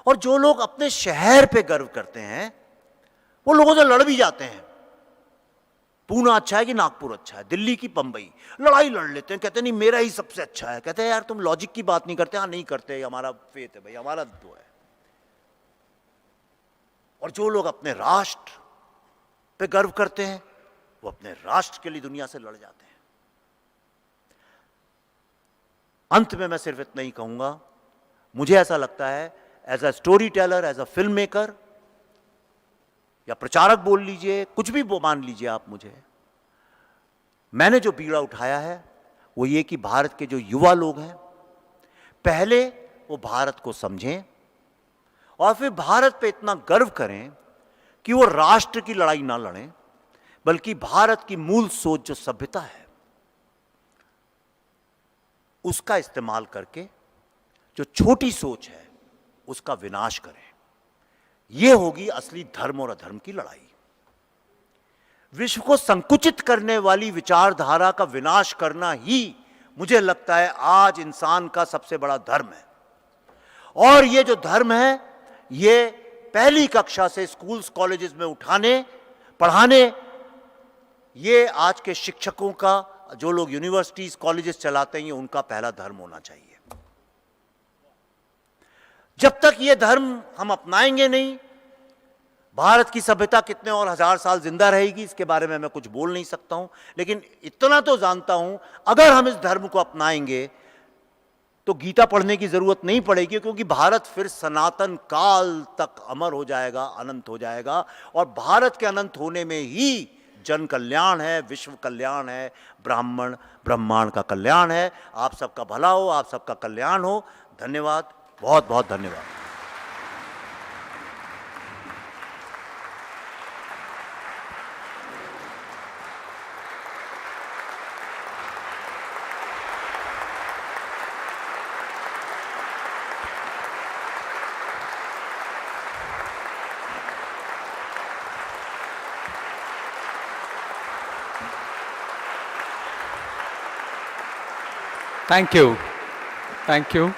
और जो लोग अपने शहर पे गर्व करते हैं, वो लोगों से लड़ भी जाते हैं। पूना अच्छा है कि नागपुर अच्छा है, दिल्ली की बंबई, लड़ाई लड़ लेते हैं, कहते हैं नहीं मेरा ही सबसे अच्छा है। कहते हैं यार तुम लॉजिक की बात नहीं करते। हाँ नहीं करते, हमारा फेथ है भाई, हमारा तो है। और जो लोग अपने राष्ट्र पे गर्व करते हैं, वो अपने राष्ट्र के लिए दुनिया से लड़ जाते हैं। अंत में मैं सिर्फ इतना ही कहूंगा, मुझे ऐसा लगता है as a story teller, as a film maker या प्रचारक बोल लीजिए, कुछ भी मान लीजिए आप मुझे, मैंने जो बीड़ा उठाया है वो ये कि भारत के जो युवा लोग हैं, पहले वो भारत को समझें और फिर भारत पे इतना गर्व करें कि वो राष्ट्र की लड़ाई ना लड़ें, बल्कि भारत की मूल सोच जो सभ्यता है उसका इस्तेमाल करके जो छोटी सोच है उसका विनाश करें। यह होगी असली धर्म और अधर्म की लड़ाई। विश्व को संकुचित करने वाली विचारधारा का विनाश करना ही मुझे लगता है आज इंसान का सबसे बड़ा धर्म है। और ये जो धर्म है, ये पहली कक्षा से स्कूल्स कॉलेजेस में उठाने पढ़ाने, ये आज के शिक्षकों का, जो लोग यूनिवर्सिटीज कॉलेजेस चलाते हैं, उनका पहला धर्म होना चाहिए। जब तक ये धर्म हम अपनाएंगे नहीं, भारत की सभ्यता कितने और हजार साल जिंदा रहेगी इसके बारे में मैं कुछ बोल नहीं सकता हूं, लेकिन इतना तो जानता हूं अगर हम इस धर्म को अपनाएंगे तो गीता पढ़ने की जरूरत नहीं पड़ेगी, क्योंकि भारत फिर सनातन काल तक अमर हो जाएगा, अनंत हो जाएगा। और भारत के अनंत होने में ही जन कल्याण है, विश्व कल्याण है, ब्रह्मांड का कल्याण है। आप सबका भला हो, आप सबका कल्याण हो। धन्यवाद, बहुत बहुत धन्यवाद। Thank you. Thank you.